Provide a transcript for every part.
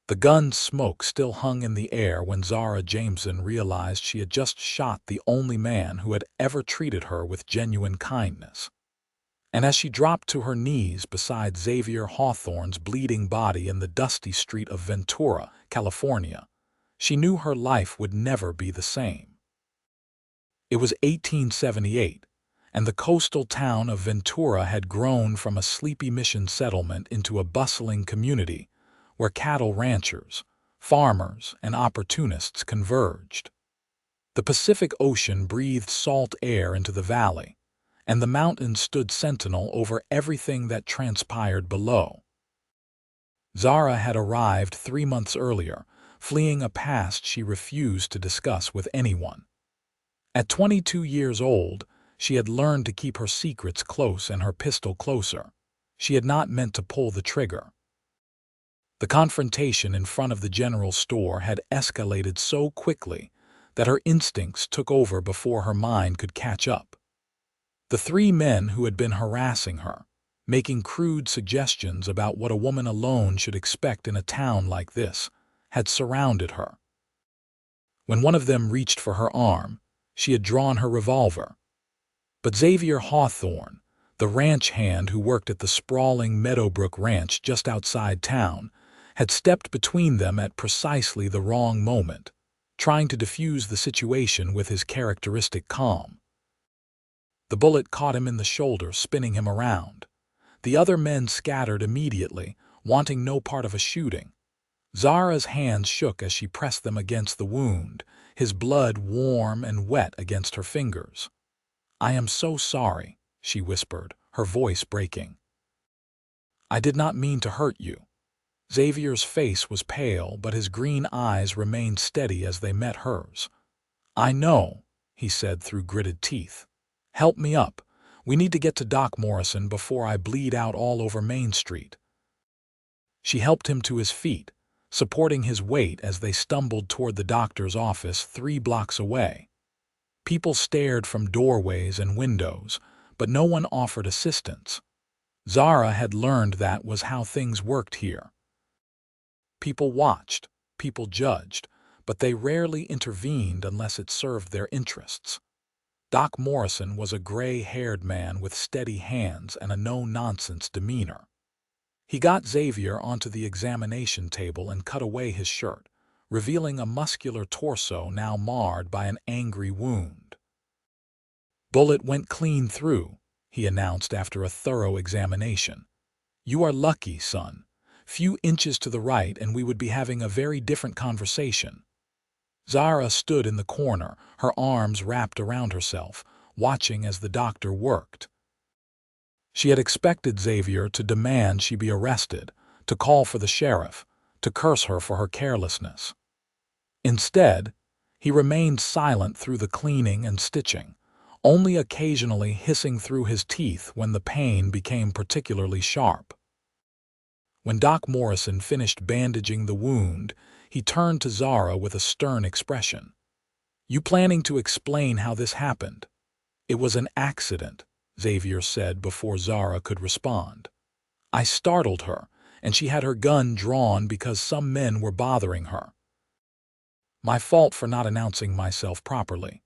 The gun's smoke still hung in the air when Zara Jameson realized she had just shot the only man who had ever treated her with genuine kindness. And as she dropped to her knees beside Xavier Hawthorne's bleeding body in the dusty street of Ventura, California, she knew her life would never be the same. It was 1878, and the coastal town of Ventura had grown from a sleepy mission settlement into a bustling community where cattle ranchers, farmers, and opportunists converged. The Pacific Ocean breathed salt air into the valley, and the mountains stood sentinel over everything that transpired below. Zara had arrived 3 months earlier, fleeing a past she refused to discuss with anyone. At 22 years old, she had learned to keep her secrets close and her pistol closer. She had not meant to pull the trigger. The confrontation in front of the general store had escalated so quickly that her instincts took over before her mind could catch up. The 3 men who had been harassing her, making crude suggestions about what a woman alone should expect in a town like this, had surrounded her. When one of them reached for her arm, she had drawn her revolver. But Xavier Hawthorne, the ranch hand who worked at the sprawling Meadowbrook Ranch just outside town, had stepped between them at precisely the wrong moment, trying to defuse the situation with his characteristic calm. The bullet caught him in the shoulder, spinning him around. The other men scattered immediately, wanting no part of a shooting. Zara's hands shook as she pressed them against the wound, his blood warm and wet against her fingers. "I am so sorry," she whispered, her voice breaking. "I did not mean to hurt you." Xavier's face was pale, but his green eyes remained steady as they met hers. "I know," he said through gritted teeth. "Help me up. We need to get to Doc Morrison before I bleed out all over Main Street." She helped him to his feet, supporting his weight as they stumbled toward the doctor's office 3 blocks away. People stared from doorways and windows, but no one offered assistance. Zara had learned that was how things worked here. People watched, people judged, but they rarely intervened unless it served their interests. Doc Morrison was a gray-haired man with steady hands and a no-nonsense demeanor. He got Xavier onto the examination table and cut away his shirt, revealing a muscular torso now marred by an angry wound. "Bullet went clean through," he announced after a thorough examination. "You are lucky, son. Few inches to the right and we would be having a very different conversation." Zara stood in the corner, her arms wrapped around herself, watching as the doctor worked. She had expected Xavier to demand she be arrested, to call for the sheriff, to curse her for her carelessness. Instead, he remained silent through the cleaning and stitching, only occasionally hissing through his teeth when the pain became particularly sharp. When Doc Morrison finished bandaging the wound, he turned to Zara with a stern expression. "You planning to explain how this happened?" "It was an accident," Xavier said before Zara could respond. "I startled her, and she had her gun drawn because some men were bothering her. My fault for not announcing myself properly."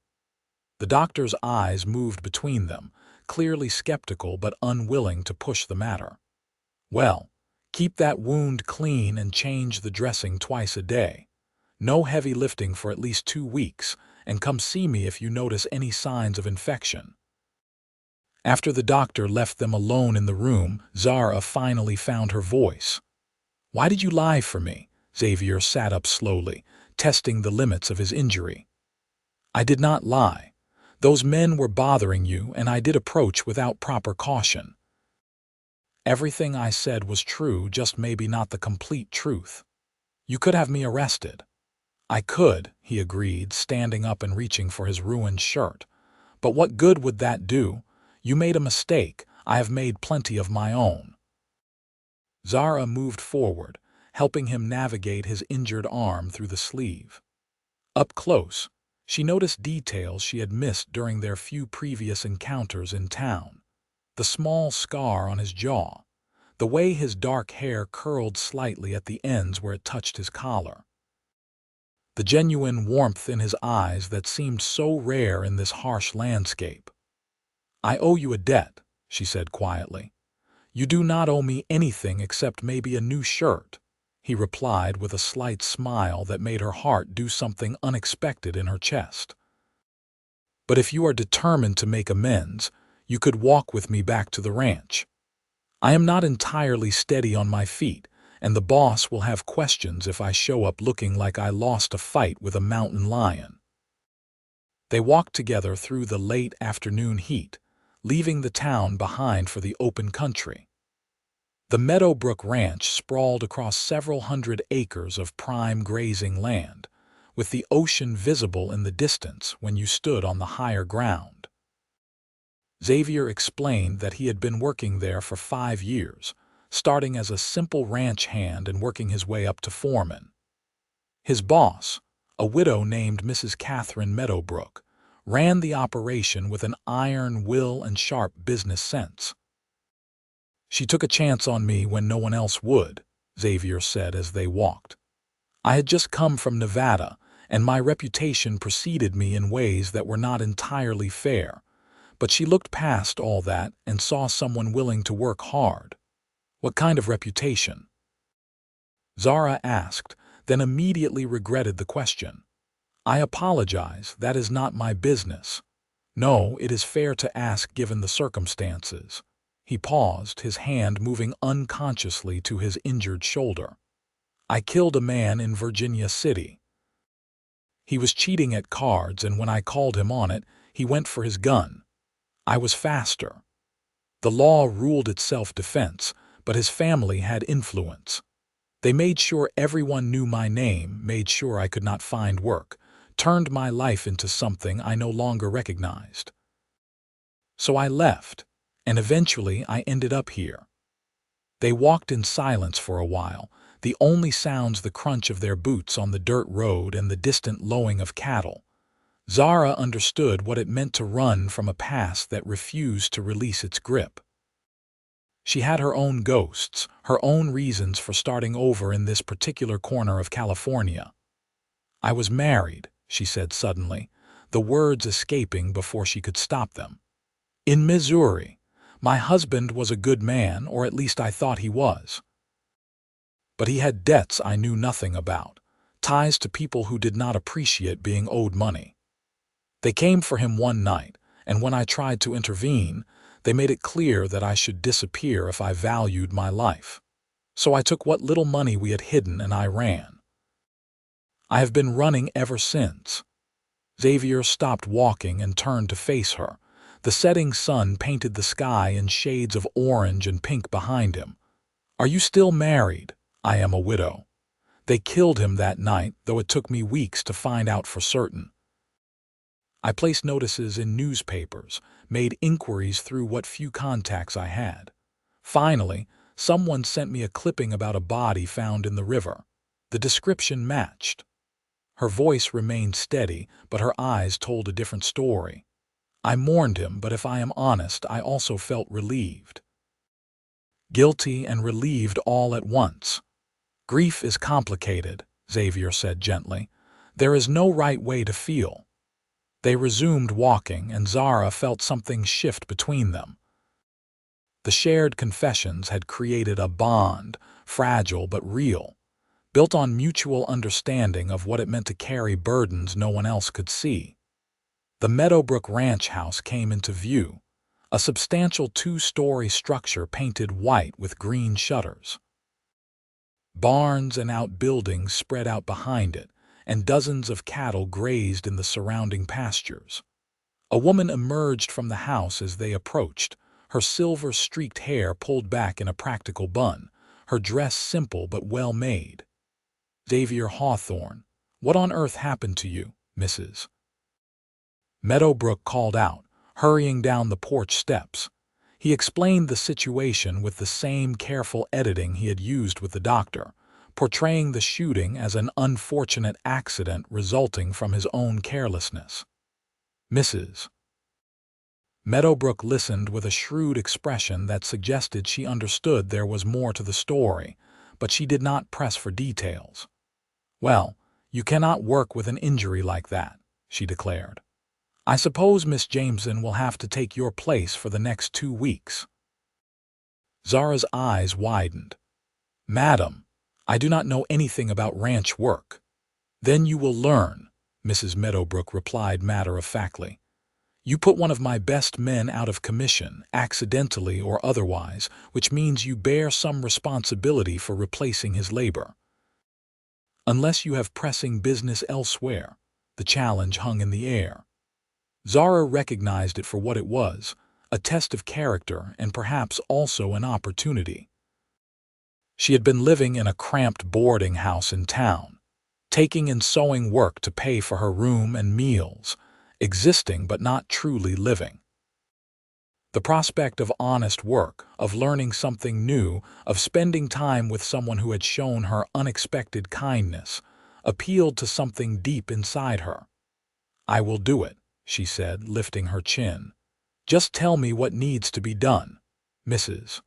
The doctor's eyes moved between them, clearly skeptical but unwilling to push the matter. "Well, keep that wound clean and change the dressing twice a day. No heavy lifting for at least 2 weeks, and come see me if you notice any signs of infection." After the doctor left them alone in the room, Zara finally found her voice. "Why did you lie for me?" Xavier sat up slowly, testing the limits of his injury. "I did not lie. Those men were bothering you, and I did approach without proper caution. Everything I said was true, just maybe not the complete truth. You could have me arrested." "I could," he agreed, standing up and reaching for his ruined shirt. "But what good would that do? You made a mistake. I have made plenty of my own." Zara moved forward, helping him navigate his injured arm through the sleeve. Up close, she noticed details she had missed during their few previous encounters in town. The small scar on his jaw, the way his dark hair curled slightly at the ends where it touched his collar. The genuine warmth in his eyes that seemed so rare in this harsh landscape. "I owe you a debt," she said quietly. "You do not owe me anything except maybe a new shirt," he replied with a slight smile that made her heart do something unexpected in her chest. "But if you are determined to make amends, you could walk with me back to the ranch. I am not entirely steady on my feet, and the boss will have questions if I show up looking like I lost a fight with a mountain lion." They walked together through the late afternoon heat, leaving the town behind for the open country. The Meadowbrook Ranch sprawled across several hundred acres of prime grazing land, with the ocean visible in the distance when you stood on the higher ground. Xavier explained that he had been working there for 5 years, starting as a simple ranch hand and working his way up to foreman. His boss, a widow named Mrs. Catherine Meadowbrook, ran the operation with an iron will and sharp business sense. "She took a chance on me when no one else would," Xavier said as they walked. "I had just come from Nevada, and my reputation preceded me in ways that were not entirely fair, but she looked past all that and saw someone willing to work hard." "What kind of reputation?" Zara asked, then immediately regretted the question. "I apologize, that is not my business. No, it is fair to ask given the circumstances." He paused, his hand moving unconsciously to his injured shoulder. "I killed a man in Virginia City. He was cheating at cards, and when I called him on it, he went for his gun. I was faster. The law ruled it self-defense, but his family had influence. They made sure everyone knew my name, made sure I could not find work, turned my life into something I no longer recognized. So I left, and eventually I ended up here." They walked in silence for a while, the only sounds the crunch of their boots on the dirt road and the distant lowing of cattle. Zara understood what it meant to run from a past that refused to release its grip. She had her own ghosts, her own reasons for starting over in this particular corner of California. "I was married," she said suddenly, the words escaping before she could stop them. "In Missouri. My husband was a good man, or at least I thought he was. But he had debts I knew nothing about, ties to people who did not appreciate being owed money. They came for him one night, and when I tried to intervene, they made it clear that I should disappear if I valued my life. So I took what little money we had hidden and I ran. I have been running ever since." Xavier stopped walking and turned to face her. The setting sun painted the sky in shades of orange and pink behind him. "Are you still married?" "I am a widow. They killed him that night, though it took me weeks to find out for certain. I placed notices in newspapers, made inquiries through what few contacts I had. Finally, someone sent me a clipping about a body found in the river. The description matched." Her voice remained steady, but her eyes told a different story. "I mourned him, but if I am honest, I also felt relieved. Guilty and relieved all at once." "Grief is complicated," Xavier said gently. "There is no right way to feel." They resumed walking, and Zara felt something shift between them. The shared confessions had created a bond, fragile but real, built on mutual understanding of what it meant to carry burdens no one else could see. The Meadowbrook Ranch house came into view, a substantial 2-story structure painted white with green shutters. Barns and outbuildings spread out behind it, and dozens of cattle grazed in the surrounding pastures. A woman emerged from the house as they approached, her silver-streaked hair pulled back in a practical bun, her dress simple but well made. "Xavier Hawthorne, what on earth happened to you, Mrs.?" Meadowbrook called out, hurrying down the porch steps. He explained the situation with the same careful editing he had used with the doctor, portraying the shooting as an unfortunate accident resulting from his own carelessness. "Mrs. Meadowbrook listened with a shrewd expression that suggested she understood there was more to the story, but she did not press for details. "Well, you cannot work with an injury like that," she declared. "I suppose Miss Jameson will have to take your place for the next 2 weeks." Zara's eyes widened. "Madam, I do not know anything about ranch work." "Then you will learn," Mrs. Meadowbrook replied matter-of-factly. "You put one of my best men out of commission, accidentally or otherwise, which means you bear some responsibility for replacing his labor. Unless you have pressing business elsewhere." The challenge hung in the air. Zara recognized it for what it was, a test of character and perhaps also an opportunity. She had been living in a cramped boarding house in town, taking in sewing work to pay for her room and meals, existing but not truly living. The prospect of honest work, of learning something new, of spending time with someone who had shown her unexpected kindness, appealed to something deep inside her. "I will do it," she said, lifting her chin. "Just tell me what needs to be done, Mrs."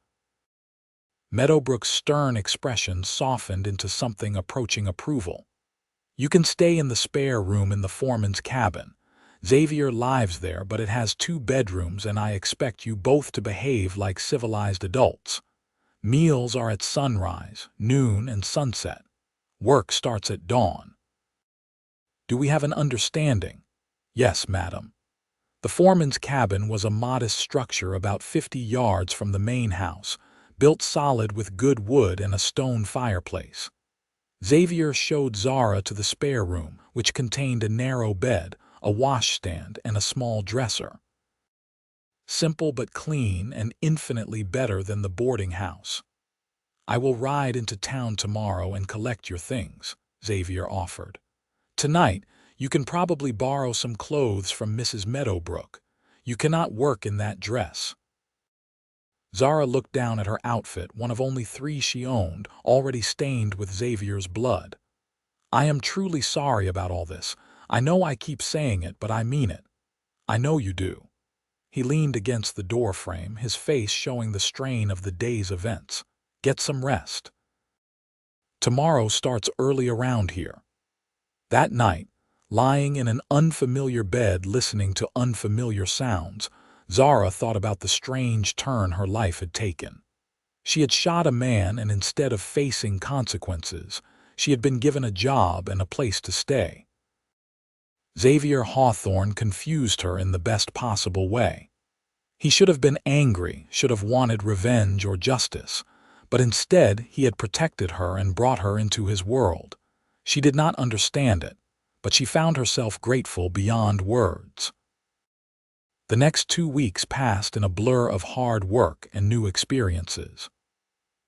Meadowbrook's stern expression softened into something approaching approval. "You can stay in the spare room in the foreman's cabin. Xavier lives there, but it has 2 bedrooms, and I expect you both to behave like civilized adults. Meals are at sunrise, noon, and sunset. Work starts at dawn. Do we have an understanding?" "Yes, madam." The foreman's cabin was a modest structure about 50 yards from the main house, built solid with good wood and a stone fireplace. Xavier showed Zara to the spare room, which contained a narrow bed, a washstand, and a small dresser. Simple but clean and infinitely better than the boarding house. "I will ride into town tomorrow and collect your things," Xavier offered. "Tonight, you can probably borrow some clothes from Mrs. Meadowbrook. You cannot work in that dress." Zara looked down at her outfit, one of only 3 she owned, already stained with Xavier's blood. "I am truly sorry about all this. I know I keep saying it, but I mean it." "I know you do." He leaned against the doorframe, his face showing the strain of the day's events. "Get some rest. Tomorrow starts early around here." That night, lying in an unfamiliar bed listening to unfamiliar sounds, Zara thought about the strange turn her life had taken. She had shot a man, and instead of facing consequences, she had been given a job and a place to stay. Xavier Hawthorne confused her in the best possible way. He should have been angry, should have wanted revenge or justice, but instead he had protected her and brought her into his world. She did not understand it, but she found herself grateful beyond words. The next 2 weeks passed in a blur of hard work and new experiences.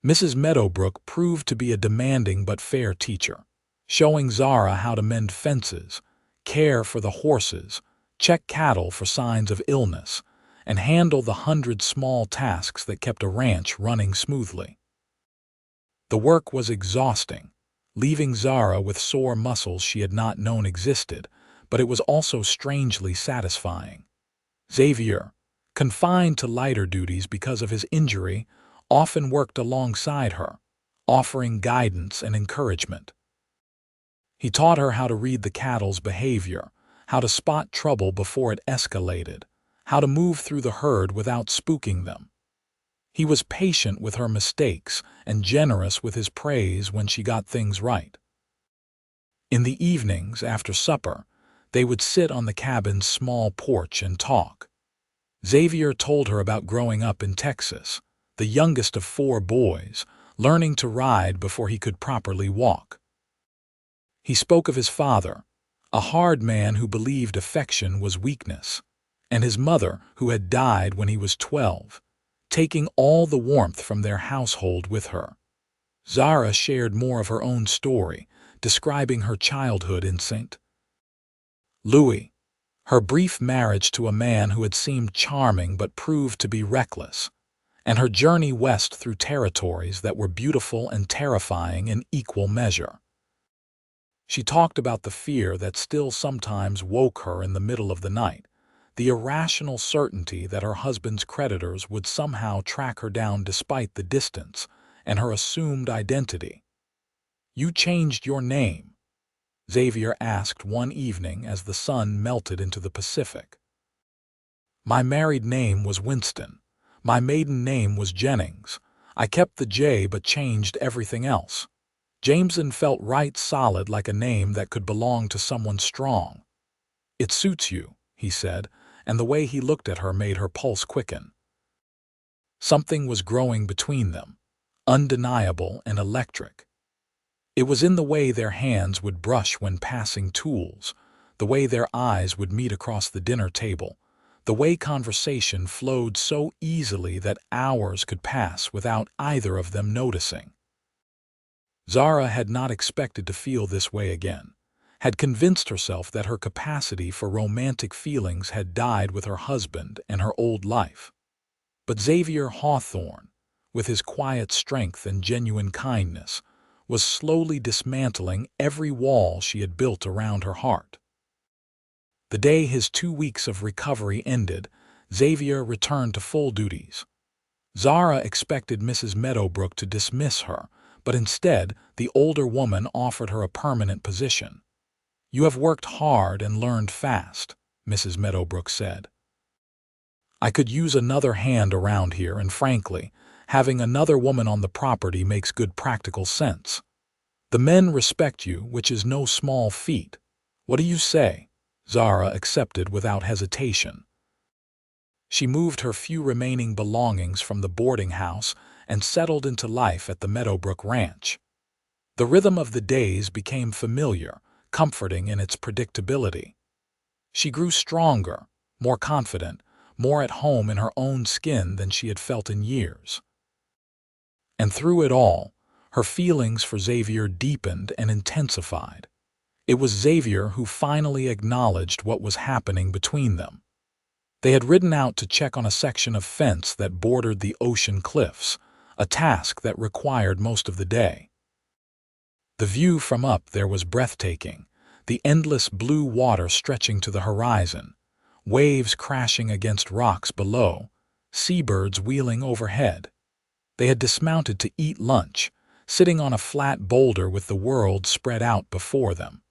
Mrs. Meadowbrook proved to be a demanding but fair teacher, showing Zara how to mend fences, care for the horses, check cattle for signs of illness, and handle the 100 small tasks that kept a ranch running smoothly. The work was exhausting, leaving Zara with sore muscles she had not known existed, but it was also strangely satisfying. Xavier, confined to lighter duties because of his injury, often worked alongside her, offering guidance and encouragement. He taught her how to read the cattle's behavior, how to spot trouble before it escalated, how to move through the herd without spooking them. He was patient with her mistakes and generous with his praise when she got things right. In the evenings, after supper, they would sit on the cabin's small porch and talk. Xavier told her about growing up in Texas, the youngest of 4 boys, learning to ride before he could properly walk. He spoke of his father, a hard man who believed affection was weakness, and his mother, who had died when he was 12, taking all the warmth from their household with her. Zara shared more of her own story, describing her childhood in St. Louis, her brief marriage to a man who had seemed charming but proved to be reckless, and her journey west through territories that were beautiful and terrifying in equal measure. She talked about the fear that still sometimes woke her in the middle of the night, the irrational certainty that her husband's creditors would somehow track her down despite the distance and her assumed identity. "You changed your name?" Xavier asked one evening as the sun melted into the Pacific. "My married name was Winston. My maiden name was Jennings. I kept the J but changed everything else." Jameson felt right solid, like a name that could belong to someone strong. "It suits you," he said, and the way he looked at her made her pulse quicken. Something was growing between them, undeniable and electric. It was in the way their hands would brush when passing tools, the way their eyes would meet across the dinner table, the way conversation flowed so easily that hours could pass without either of them noticing. Zara had not expected to feel this way again, had convinced herself that her capacity for romantic feelings had died with her husband and her old life. But Xavier Hawthorne, with his quiet strength and genuine kindness, was slowly dismantling every wall she had built around her heart. The day his 2 weeks of recovery ended, Xavier returned to full duties. Zara expected Mrs. Meadowbrook to dismiss her, but instead the older woman offered her a permanent position. "You have worked hard and learned fast," Mrs. Meadowbrook said. "I could use another hand around here, and frankly, having another woman on the property makes good practical sense. The men respect you, which is no small feat. What do you say?" Zara accepted without hesitation. She moved her few remaining belongings from the boarding house and settled into life at the Meadowbrook Ranch. The rhythm of the days became familiar, comforting in its predictability. She grew stronger, more confident, more at home in her own skin than she had felt in years. And through it all, her feelings for Xavier deepened and intensified. It was Xavier who finally acknowledged what was happening between them. They had ridden out to check on a section of fence that bordered the ocean cliffs, a task that required most of the day. The view from up there was breathtaking, the endless blue water stretching to the horizon, waves crashing against rocks below, seabirds wheeling overhead. They had dismounted to eat lunch, sitting on a flat boulder with the world spread out before them.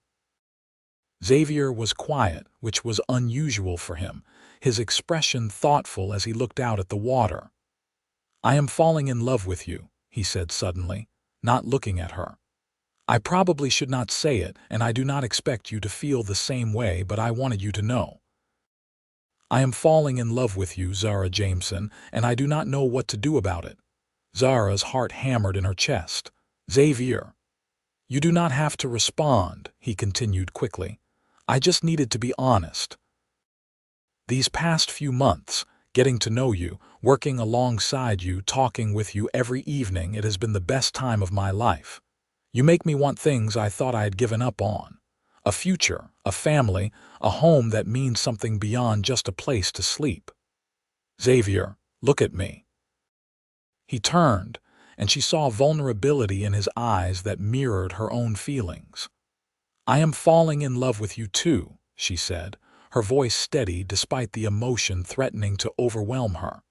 Xavier was quiet, which was unusual for him, his expression thoughtful as he looked out at the water. "I am falling in love with you," he said suddenly, not looking at her. "I probably should not say it, and I do not expect you to feel the same way, but I wanted you to know. I am falling in love with you, Zara Jameson, and I do not know what to do about it." Zara's heart hammered in her chest. "Xavier." "You do not have to respond," he continued quickly. "I just needed to be honest. These past few months, getting to know you, working alongside you, talking with you every evening, it has been the best time of my life. You make me want things I thought I had given up on. A future, a family, a home that means something beyond just a place to sleep. Xavier, look at me." He turned, and she saw vulnerability in his eyes that mirrored her own feelings. "I am falling in love with you too," she said, her voice steady despite the emotion threatening to overwhelm her.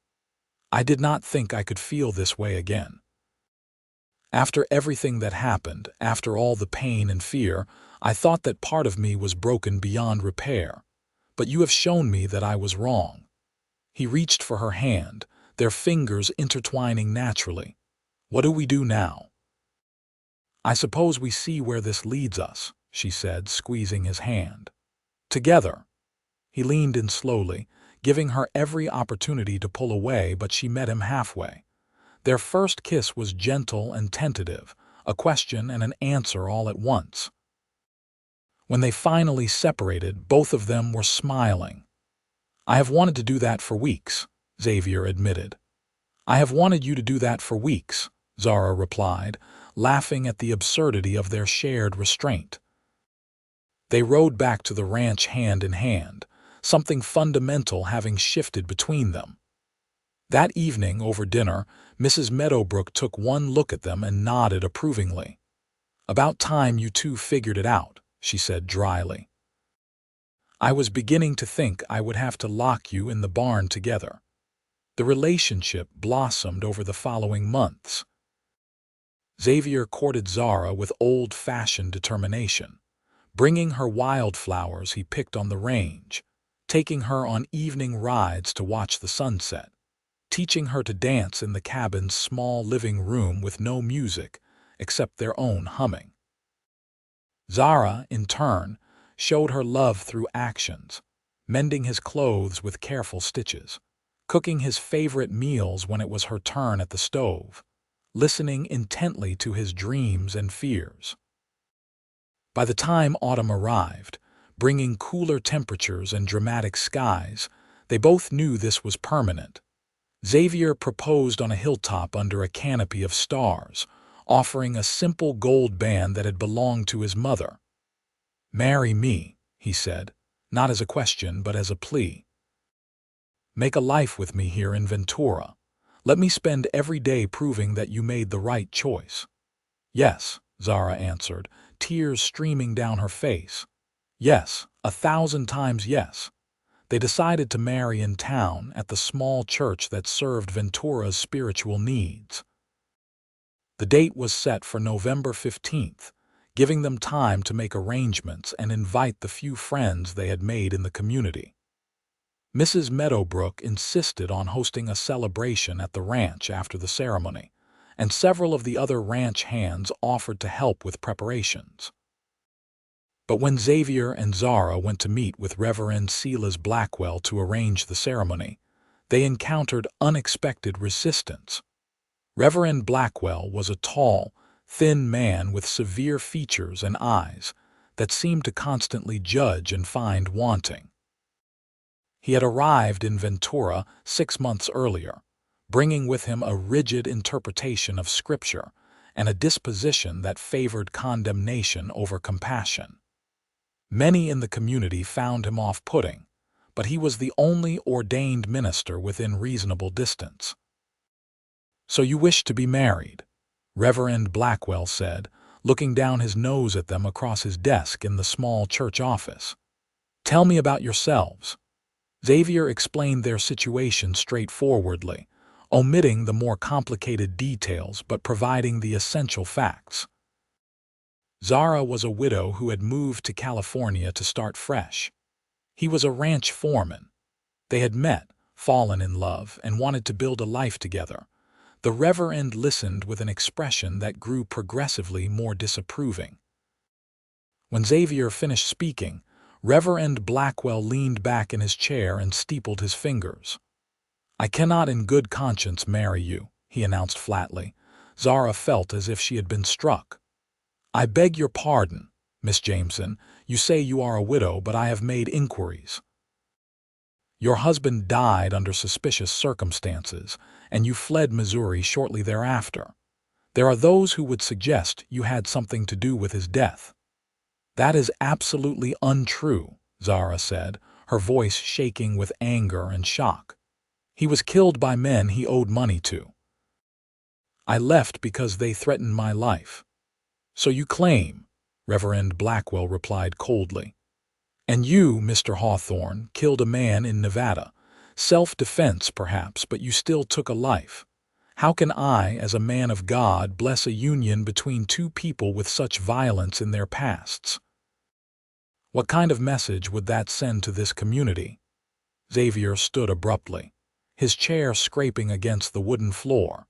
"I did not think I could feel this way again. After everything that happened, after all the pain and fear, I thought that part of me was broken beyond repair. But you have shown me that I was wrong." He reached for her hand, their fingers intertwining naturally. "What do we do now?" "I suppose we see where this leads us," she said, squeezing his hand. "Together." He leaned in slowly, giving her every opportunity to pull away, but she met him halfway. Their first kiss was gentle and tentative, a question and an answer all at once. When they finally separated, both of them were smiling. "I have wanted to do that for weeks," Xavier admitted. "I have wanted you to do that for weeks," Zara replied, laughing at the absurdity of their shared restraint. They rode back to the ranch hand in hand, something fundamental having shifted between them. That evening, over dinner, Mrs. Meadowbrook took one look at them and nodded approvingly. "About time you two figured it out," she said dryly. I was beginning to think I would have to lock you in the barn together." The relationship blossomed over the following months. Xavier courted Zara with old-fashioned determination, bringing her wildflowers he picked on the range, taking her on evening rides to watch the sunset, teaching her to dance in the cabin's small living room with no music except their own humming. Zara, in turn, showed her love through actions, mending his clothes with careful stitches, cooking his favorite meals when it was her turn at the stove, listening intently to his dreams and fears. By the time autumn arrived, bringing cooler temperatures and dramatic skies, they both knew this was permanent. Xavier proposed on a hilltop under a canopy of stars, offering a simple gold band that had belonged to his mother. "Marry me," he said, not as a question but as a plea. "Make a life with me here in Ventura. Let me spend every day proving that you made the right choice." "Yes," Zara answered, tears streaming down her face. "Yes, 1,000 times yes." They decided to marry in town at the small church that served Ventura's spiritual needs. The date was set for November 15th, giving them time to make arrangements and invite the few friends they had made in the community. Mrs. Meadowbrook insisted on hosting a celebration at the ranch after the ceremony, and several of the other ranch hands offered to help with preparations. But when Xavier and Zara went to meet with Reverend Silas Blackwell to arrange the ceremony, they encountered unexpected resistance. Reverend Blackwell was a tall, thin man with severe features and eyes that seemed to constantly judge and find wanting. He had arrived in Ventura 6 months earlier, bringing with him a rigid interpretation of Scripture and a disposition that favored condemnation over compassion. Many in the community found him off-putting, but he was the only ordained minister within reasonable distance. "So you wish to be married," Reverend Blackwell said, looking down his nose at them across his desk in the small church office. "Tell me about yourselves." Xavier explained their situation straightforwardly, omitting the more complicated details but providing the essential facts. Zara was a widow who had moved to California to start fresh. He was a ranch foreman. They had met, fallen in love, and wanted to build a life together. The Reverend listened with an expression that grew progressively more disapproving. When Xavier finished speaking, Reverend Blackwell leaned back in his chair and steepled his fingers. "I cannot in good conscience marry you," he announced flatly. Zara felt as if she had been struck. "I beg your pardon, Miss Jameson. You say you are a widow, but I have made inquiries. Your husband died under suspicious circumstances, and you fled Missouri shortly thereafter. There are those who would suggest you had something to do with his death." "That is absolutely untrue," Zara said, her voice shaking with anger and shock. "He was killed by men he owed money to. I left because they threatened my life." "So you claim," Reverend Blackwell replied coldly. "And you, Mr. Hawthorne, killed a man in Nevada. Self-defense, perhaps, but you still took a life. How can I, as a man of God, bless a union between two people with such violence in their pasts? What kind of message would that send to this community?" Xavier stood abruptly, his chair scraping against the wooden floor.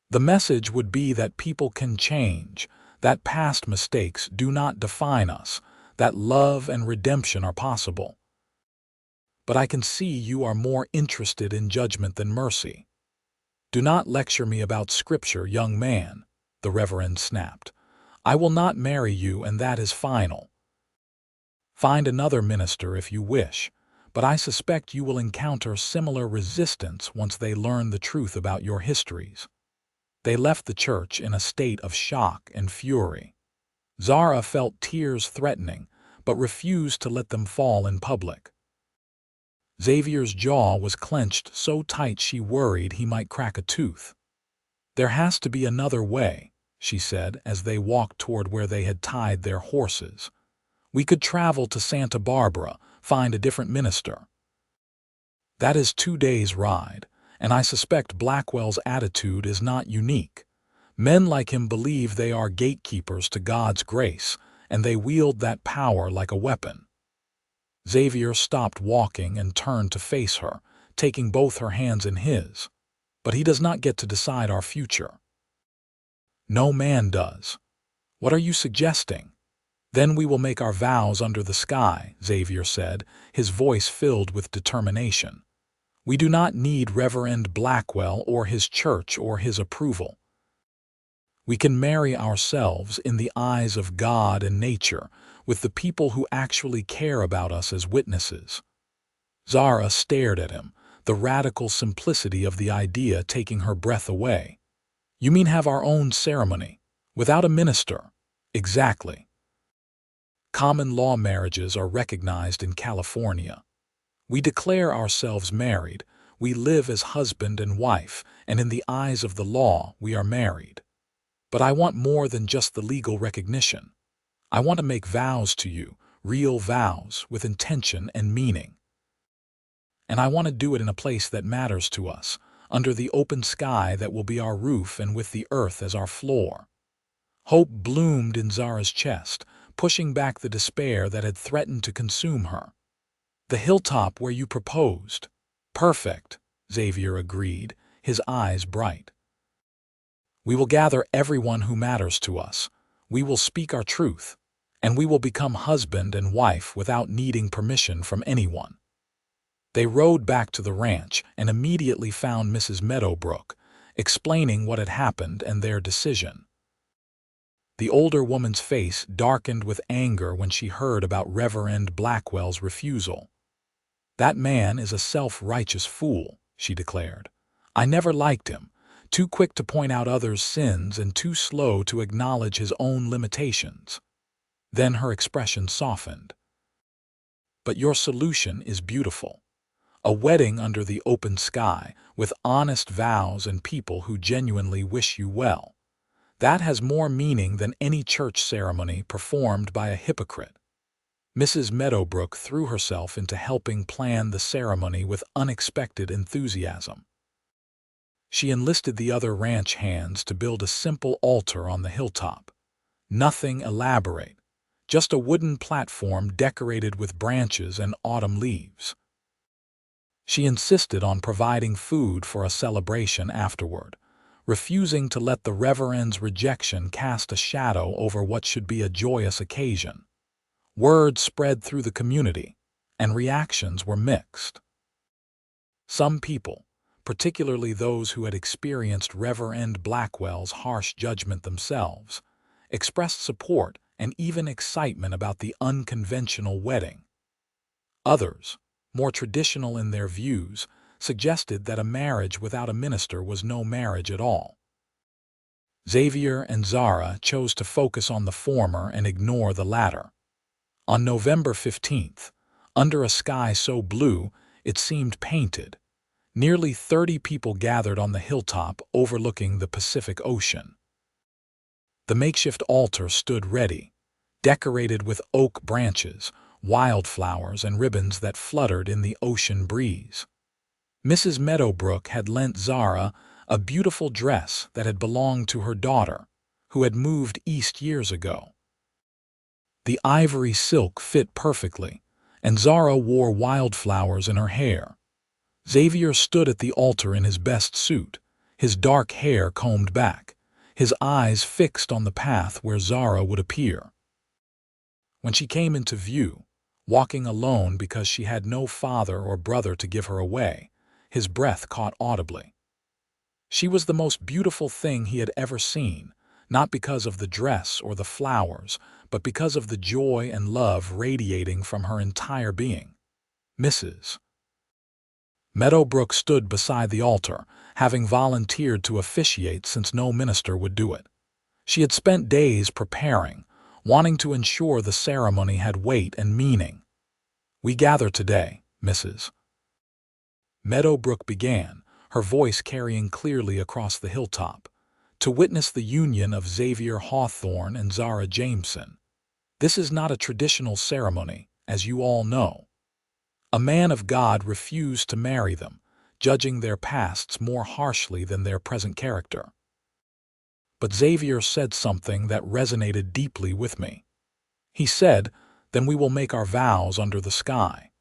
"The message would be that people can change, that past mistakes do not define us, that love and redemption are possible. But I can see you are more interested in judgment than mercy." "Do not lecture me about Scripture, young man," the Reverend snapped. "I will not marry you, and that is final. Find another minister if you wish, but I suspect you will encounter similar resistance once they learn the truth about your histories." They left the church in a state of shock and fury. Zara felt tears threatening, but refused to let them fall in public. Xavier's jaw was clenched so tight she worried he might crack a tooth. "There has to be another way," she said as they walked toward where they had tied their horses. "We could travel to Santa Barbara, find a different minister. That is 2 days' ride, and I suspect Blackwell's attitude is not unique. Men like him believe they are gatekeepers to God's grace, and they wield that power like a weapon. Xavier stopped walking and turned to face her, taking both her hands in his. But he does not get to decide our future. No man does. What are you suggesting? Then we will make our vows under the sky, Xavier said, his voice filled with determination. We do not need Reverend Blackwell or his church or his approval. We can marry ourselves in the eyes of God and nature, with the people who actually care about us as witnesses. Zara stared at him, the radical simplicity of the idea taking her breath away. You mean have our own ceremony, without a minister? Exactly. Common law marriages are recognized in California. We declare ourselves married, we live as husband and wife, and in the eyes of the law, we are married. But I want more than just the legal recognition. I want to make vows to you, real vows, with intention and meaning. And I want to do it in a place that matters to us, under the open sky that will be our roof and with the earth as our floor. Hope bloomed in Zara's chest, pushing back the despair that had threatened to consume her. The hilltop where you proposed. Perfect, Xavier agreed, his eyes bright. We will gather everyone who matters to us. We will speak our truth, and we will become husband and wife without needing permission from anyone. They rode back to the ranch and immediately found Mrs. Meadowbrook, explaining what had happened and their decision. The older woman's face darkened with anger when she heard about Reverend Blackwell's refusal. That man is a self-righteous fool, she declared. I never liked him. Too quick to point out others' sins and too slow to acknowledge his own limitations. Then her expression softened. But your solution is beautiful. A wedding under the open sky, with honest vows and people who genuinely wish you well. That has more meaning than any church ceremony performed by a hypocrite. Mrs. Meadowbrook threw herself into helping plan the ceremony with unexpected enthusiasm. She enlisted the other ranch hands to build a simple altar on the hilltop. Nothing elaborate, just a wooden platform decorated with branches and autumn leaves. She insisted on providing food for a celebration afterward, refusing to let the Reverend's rejection cast a shadow over what should be a joyous occasion. Word spread through the community, and reactions were mixed. Some people, particularly those who had experienced Reverend Blackwell's harsh judgment themselves, expressed support and even excitement about the unconventional wedding. Others, more traditional in their views, suggested that a marriage without a minister was no marriage at all. Xavier and Zara chose to focus on the former and ignore the latter. On November 15th, under a sky so blue it seemed painted, nearly 30 people gathered on the hilltop overlooking the Pacific Ocean. The makeshift altar stood ready, decorated with oak branches, wildflowers, and ribbons that fluttered in the ocean breeze. Mrs. Meadowbrook had lent Zara a beautiful dress that had belonged to her daughter, who had moved east years ago. The ivory silk fit perfectly, and Zara wore wildflowers in her hair. Xavier stood at the altar in his best suit, his dark hair combed back, his eyes fixed on the path where Zara would appear. When she came into view, walking alone because she had no father or brother to give her away, his breath caught audibly. She was the most beautiful thing he had ever seen, not because of the dress or the flowers, but because of the joy and love radiating from her entire being. Mrs. Meadowbrook stood beside the altar, having volunteered to officiate since no minister would do it. She had spent days preparing, wanting to ensure the ceremony had weight and meaning. We gather today, Mrs. Meadowbrook began, her voice carrying clearly across the hilltop, to witness the union of Xavier Hawthorne and Zara Jameson. This is not a traditional ceremony, as you all know. A man of God refused to marry them, judging their pasts more harshly than their present character. But Xavier said something that resonated deeply with me. He said, "Then we will make our vows under the sky."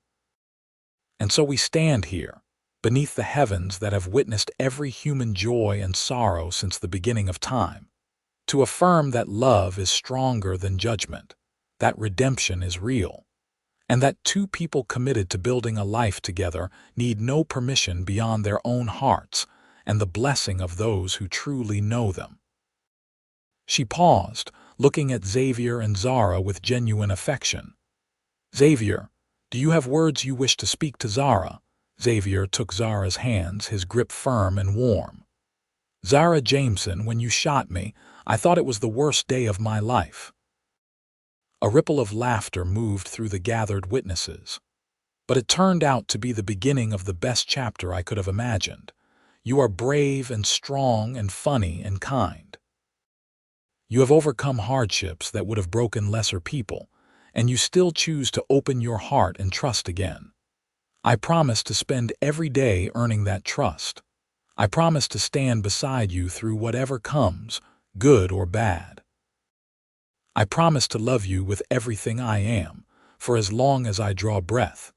And so we stand here, beneath the heavens that have witnessed every human joy and sorrow since the beginning of time, to affirm that love is stronger than judgment, that redemption is real, and that two people committed to building a life together need no permission beyond their own hearts and the blessing of those who truly know them. She paused, looking at Xavier and Zara with genuine affection. "Xavier, do you have words you wish to speak to Zara?" Xavier took Zara's hands, his grip firm and warm. "Zara Jameson, when you shot me, I thought it was the worst day of my life." A ripple of laughter moved through the gathered witnesses. "But it turned out to be the beginning of the best chapter I could have imagined. You are brave and strong and funny and kind. You have overcome hardships that would have broken lesser people, and you still choose to open your heart and trust again. I promise to spend every day earning that trust. I promise to stand beside you through whatever comes, good or bad. I promise to love you with everything I am, for as long as I draw breath.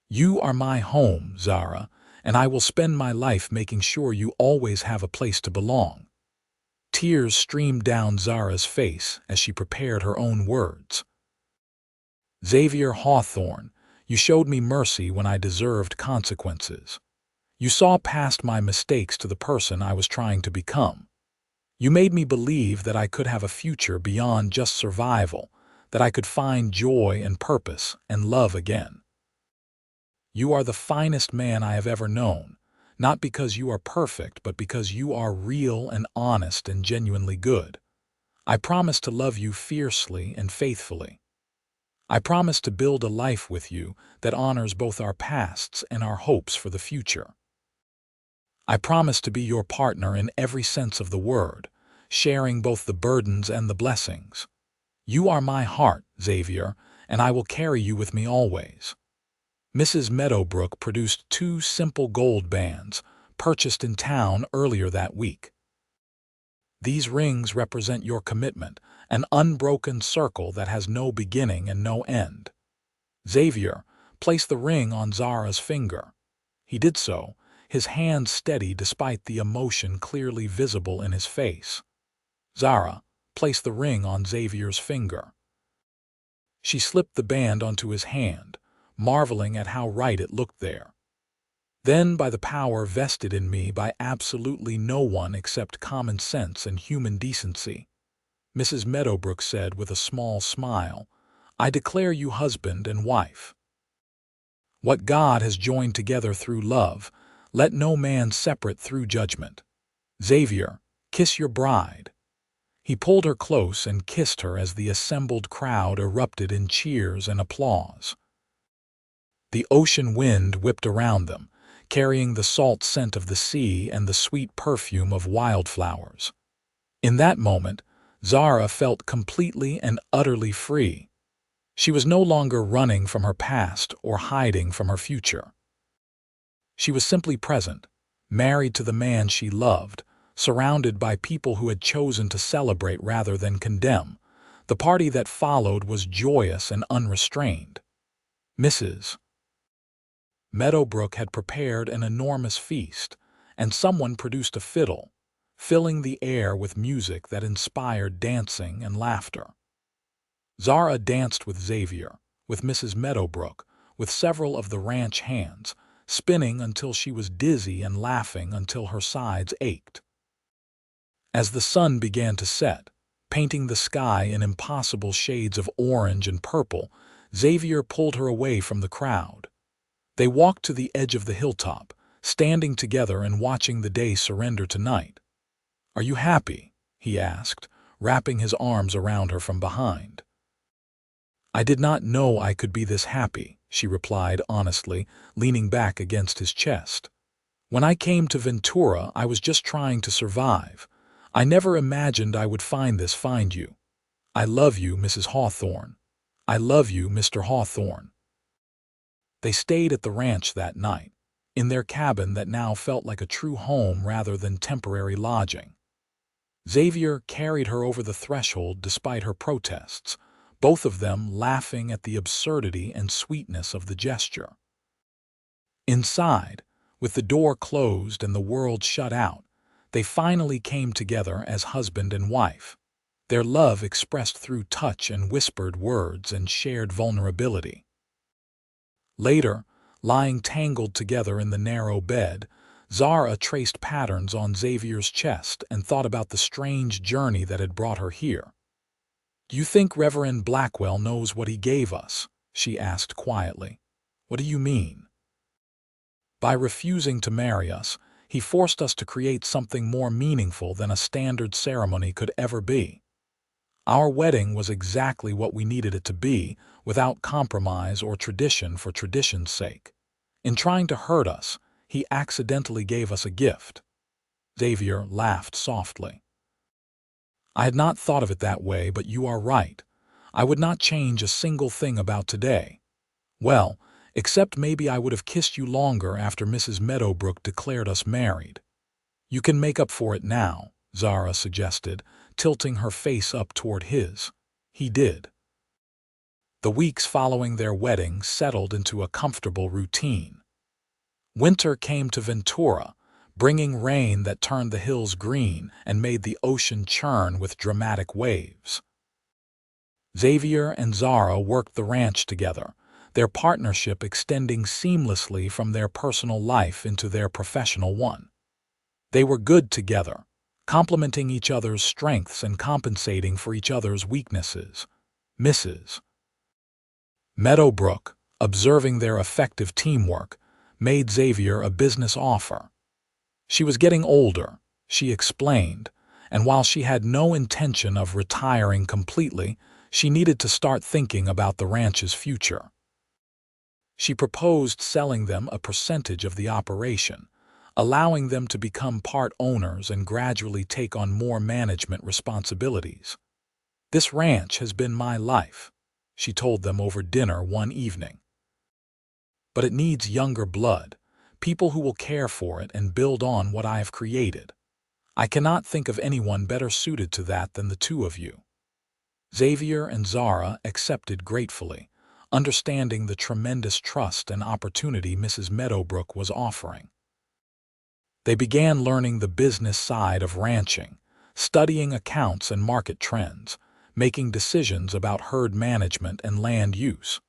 You are my home, Zara, and I will spend my life making sure you always have a place to belong." Tears streamed down Zara's face as she prepared her own words. "Xavier Hawthorne, you showed me mercy when I deserved consequences. You saw past my mistakes to the person I was trying to become. You made me believe that I could have a future beyond just survival, that I could find joy and purpose and love again. You are the finest man I have ever known, not because you are perfect, but because you are real and honest and genuinely good. I promise to love you fiercely and faithfully. I promise to build a life with you that honors both our pasts and our hopes for the future. I promise to be your partner in every sense of the word, sharing both the burdens and the blessings. You are my heart, Xavier, and I will carry you with me always." Mrs. Meadowbrook produced 2 simple gold bands, purchased in town earlier that week. "These rings represent your commitment, an unbroken circle that has no beginning and no end." Xavier placed the ring on Zara's finger. He did so, his hand steady despite the emotion clearly visible in his face. Zara placed the ring on Xavier's finger. She slipped the band onto his hand, marveling at how right it looked there. "Then, by the power vested in me by absolutely no one except common sense and human decency," Mrs. Meadowbrook said with a small smile, "I declare you husband and wife. What God has joined together through love, let no man separate through judgment. Xavier, kiss your bride." He pulled her close and kissed her as the assembled crowd erupted in cheers and applause. The ocean wind whipped around them, carrying the salt scent of the sea and the sweet perfume of wildflowers. In that moment, Zara felt completely and utterly free. She was no longer running from her past or hiding from her future. She was simply present, married to the man she loved, surrounded by people who had chosen to celebrate rather than condemn. The party that followed was joyous and unrestrained. Mrs. Meadowbrook had prepared an enormous feast, and someone produced a fiddle, filling the air with music that inspired dancing and laughter. Zara danced with Xavier, with Mrs. Meadowbrook, with several of the ranch hands, spinning until she was dizzy and laughing until her sides ached. As the sun began to set, painting the sky in impossible shades of orange and purple, Xavier pulled her away from the crowd. They walked to the edge of the hilltop, standing together and watching the day surrender to night. "Are you happy?" he asked, wrapping his arms around her from behind. "I did not know I could be this happy," she replied honestly, leaning back against his chest. "When I came to Ventura, I was just trying to survive. I never imagined I would find you. I love you, Mrs. Hawthorne. I love you, Mr. Hawthorne." They stayed at the ranch that night, in their cabin that now felt like a true home rather than temporary lodging. Xavier carried her over the threshold despite her protests, both of them laughing at the absurdity and sweetness of the gesture. Inside, with the door closed and the world shut out, they finally came together as husband and wife, their love expressed through touch and whispered words and shared vulnerability. Later, lying tangled together in the narrow bed, Zara traced patterns on Xavier's chest and thought about the strange journey that had brought her here. "Do you think Reverend Blackwell knows what he gave us?" she asked quietly. "What do you mean?" "By refusing to marry us, he forced us to create something more meaningful than a standard ceremony could ever be. Our wedding was exactly what we needed it to be, without compromise or tradition for tradition's sake. In trying to hurt us, he accidentally gave us a gift." Xavier laughed softly. "I had not thought of it that way, but you are right. I would not change a single thing about today. Well, except maybe I would have kissed you longer after Mrs. Meadowbrook declared us married." "You can make up for it now," Zara suggested, tilting her face up toward his. He did. The weeks following their wedding settled into a comfortable routine. Winter came to Ventura, bringing rain that turned the hills green and made the ocean churn with dramatic waves. Xavier and Zara worked the ranch together, their partnership extending seamlessly from their personal life into their professional one. They were good together, complementing each other's strengths and compensating for each other's weaknesses. Mrs. Meadowbrook, observing their effective teamwork, made Xavier a business offer. She was getting older, she explained, and while she had no intention of retiring completely, she needed to start thinking about the ranch's future. She proposed selling them a percentage of the operation, allowing them to become part owners and gradually take on more management responsibilities. "This ranch has been my life," she told them over dinner one evening. "But it needs younger blood, people who will care for it and build on what I have created. I cannot think of anyone better suited to that than the two of you." Xavier and Zara accepted gratefully, understanding the tremendous trust and opportunity Mrs. Meadowbrook was offering. They began learning the business side of ranching, studying accounts and market trends, making decisions about herd management and land use.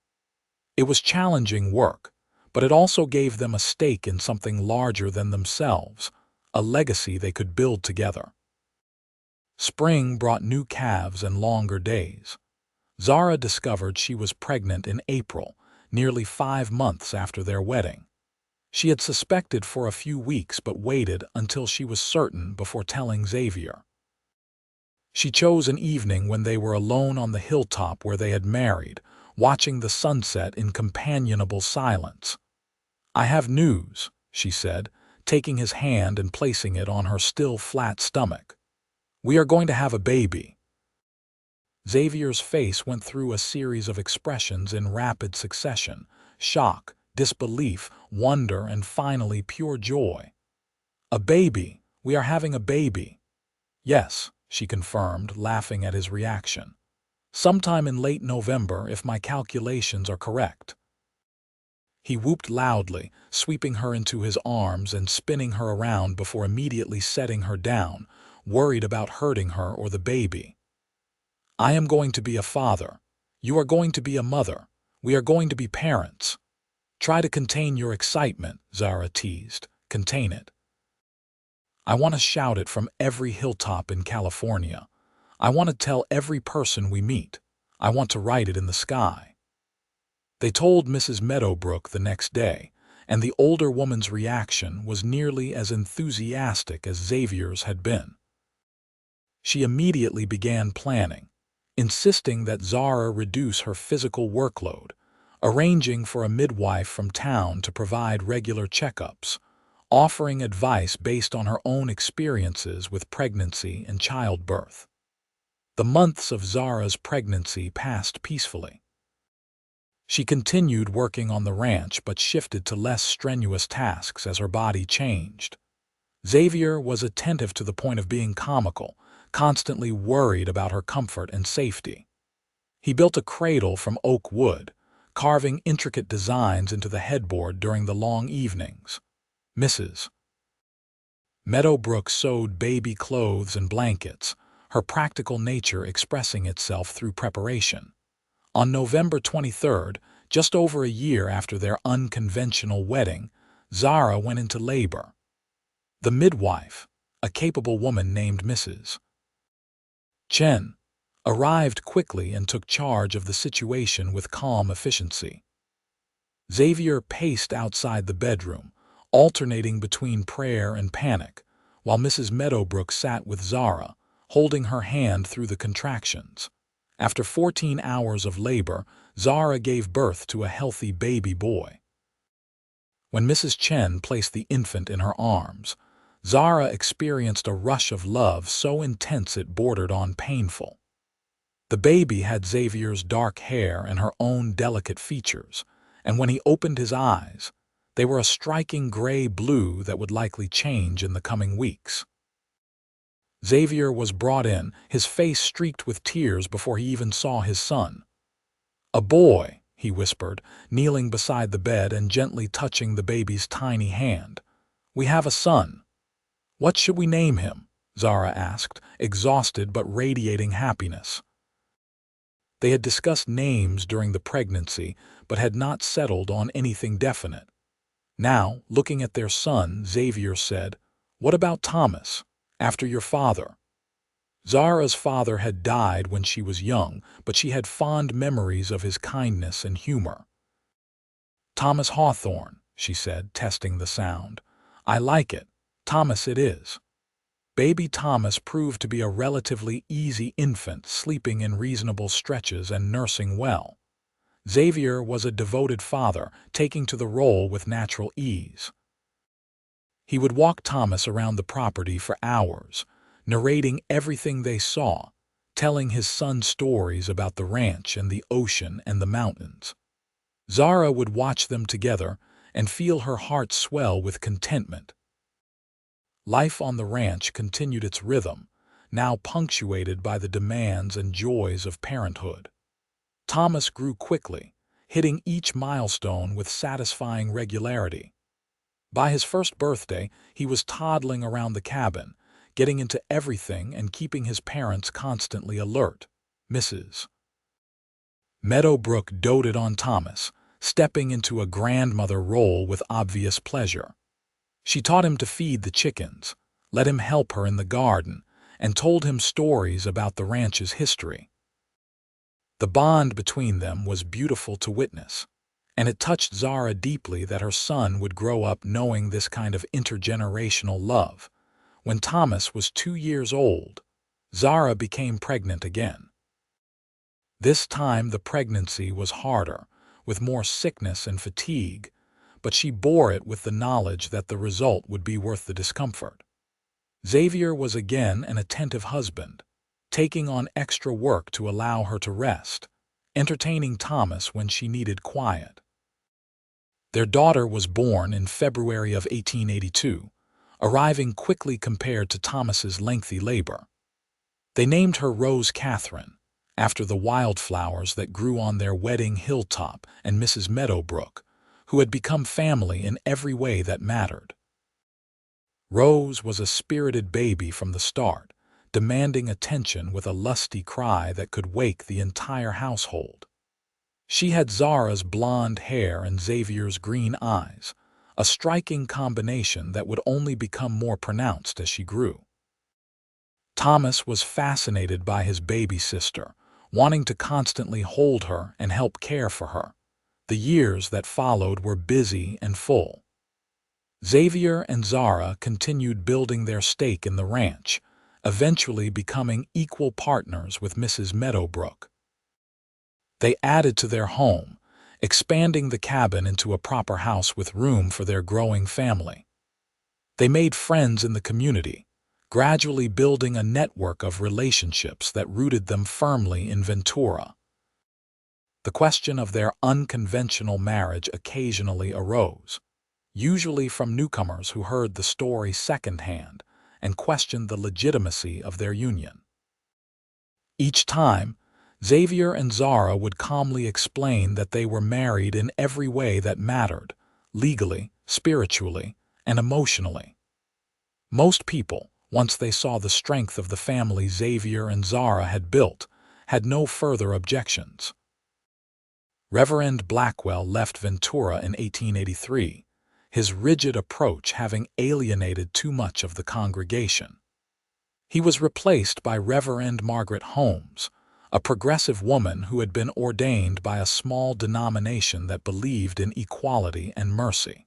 It was challenging work, but it also gave them a stake in something larger than themselves, a legacy they could build together. Spring brought new calves and longer days. Zara discovered she was pregnant in April, nearly 5 months after their wedding. She had suspected for a few weeks but waited until she was certain before telling Xavier. She chose an evening when they were alone on the hilltop where they had married, watching the sunset in companionable silence. "I have news," she said, taking his hand and placing it on her still flat stomach. "We are going to have a baby." Xavier's face went through a series of expressions in rapid succession: shock, disbelief, wonder, and finally pure joy. "A baby! We are having a baby!" "Yes," she confirmed, laughing at his reaction. "Sometime in late November, if my calculations are correct." He whooped loudly, sweeping her into his arms and spinning her around before immediately setting her down, worried about hurting her or the baby. "I am going to be a father. You are going to be a mother. We are going to be parents." "Try to contain your excitement," Zara teased. "Contain it. I want to shout it from every hilltop in California. I want to tell every person we meet. I want to write it in the sky." They told Mrs. Meadowbrook the next day, and the older woman's reaction was nearly as enthusiastic as Xavier's had been. She immediately began planning, insisting that Zara reduce her physical workload, arranging for a midwife from town to provide regular checkups, offering advice based on her own experiences with pregnancy and childbirth. The months of Zara's pregnancy passed peacefully. She continued working on the ranch but shifted to less strenuous tasks as her body changed. Xavier was attentive to the point of being comical, constantly worried about her comfort and safety. He built a cradle from oak wood, carving intricate designs into the headboard during the long evenings. Mrs. Meadowbrook sewed baby clothes and blankets, her practical nature expressing itself through preparation. On November 23rd, just over a year after their unconventional wedding, Zara went into labor. The midwife, a capable woman named Mrs. Chen, arrived quickly and took charge of the situation with calm efficiency. Xavier paced outside the bedroom, alternating between prayer and panic, while Mrs. Meadowbrook sat with Zara, holding her hand through the contractions. After 14 hours of labor, Zara gave birth to a healthy baby boy. When Mrs. Chen placed the infant in her arms, Zara experienced a rush of love so intense it bordered on painful. The baby had Xavier's dark hair and her own delicate features, and when he opened his eyes, they were a striking gray-blue that would likely change in the coming weeks. Xavier was brought in, his face streaked with tears before he even saw his son. "A boy," he whispered, kneeling beside the bed and gently touching the baby's tiny hand. "We have a son." "What should we name him?" Zara asked, exhausted but radiating happiness. They had discussed names during the pregnancy, but had not settled on anything definite. Now, looking at their son, Xavier said, "What about Thomas, after your father?" Zara's father had died when she was young, but she had fond memories of his kindness and humor. "Thomas Hawthorne," she said, testing the sound. "I like it. Thomas it is." Baby Thomas proved to be a relatively easy infant, sleeping in reasonable stretches and nursing well. Xavier was a devoted father, taking to the role with natural ease. He would walk Thomas around the property for hours, narrating everything they saw, telling his son stories about the ranch and the ocean and the mountains. Zara would watch them together and feel her heart swell with contentment. Life on the ranch continued its rhythm, now punctuated by the demands and joys of parenthood. Thomas grew quickly, hitting each milestone with satisfying regularity. By his first birthday, he was toddling around the cabin, getting into everything and keeping his parents constantly alert. Mrs. Meadowbrook doted on Thomas, stepping into a grandmother role with obvious pleasure. She taught him to feed the chickens, let him help her in the garden, and told him stories about the ranch's history. The bond between them was beautiful to witness, and it touched Zara deeply that her son would grow up knowing this kind of intergenerational love. When Thomas was 2 years old, Zara became pregnant again. This time the pregnancy was harder, with more sickness and fatigue, but she bore it with the knowledge that the result would be worth the discomfort. Xavier was again an attentive husband, taking on extra work to allow her to rest, entertaining Thomas when she needed quiet. Their daughter was born in February of 1882, arriving quickly compared to Thomas's lengthy labor. They named her Rose Catherine, after the wildflowers that grew on their wedding hilltop, and Mrs. Meadowbrook, who had become family in every way that mattered. Rose was a spirited baby from the start, demanding attention with a lusty cry that could wake the entire household. She had Zara's blonde hair and Xavier's green eyes, a striking combination that would only become more pronounced as she grew. Thomas was fascinated by his baby sister, wanting to constantly hold her and help care for her. The years that followed were busy and full. Xavier and Zara continued building their stake in the ranch, eventually becoming equal partners with Mrs. Meadowbrook. They added to their home, expanding the cabin into a proper house with room for their growing family. They made friends in the community, gradually building a network of relationships that rooted them firmly in Ventura. The question of their unconventional marriage occasionally arose, usually from newcomers who heard the story secondhand and questioned the legitimacy of their union. Each time, Xavier and Zara would calmly explain that they were married in every way that mattered, legally, spiritually, and emotionally. Most people, once they saw the strength of the family Xavier and Zara had built, had no further objections. Reverend Blackwell left Ventura in 1883, his rigid approach having alienated too much of the congregation. He was replaced by Reverend Margaret Holmes, a progressive woman who had been ordained by a small denomination that believed in equality and mercy.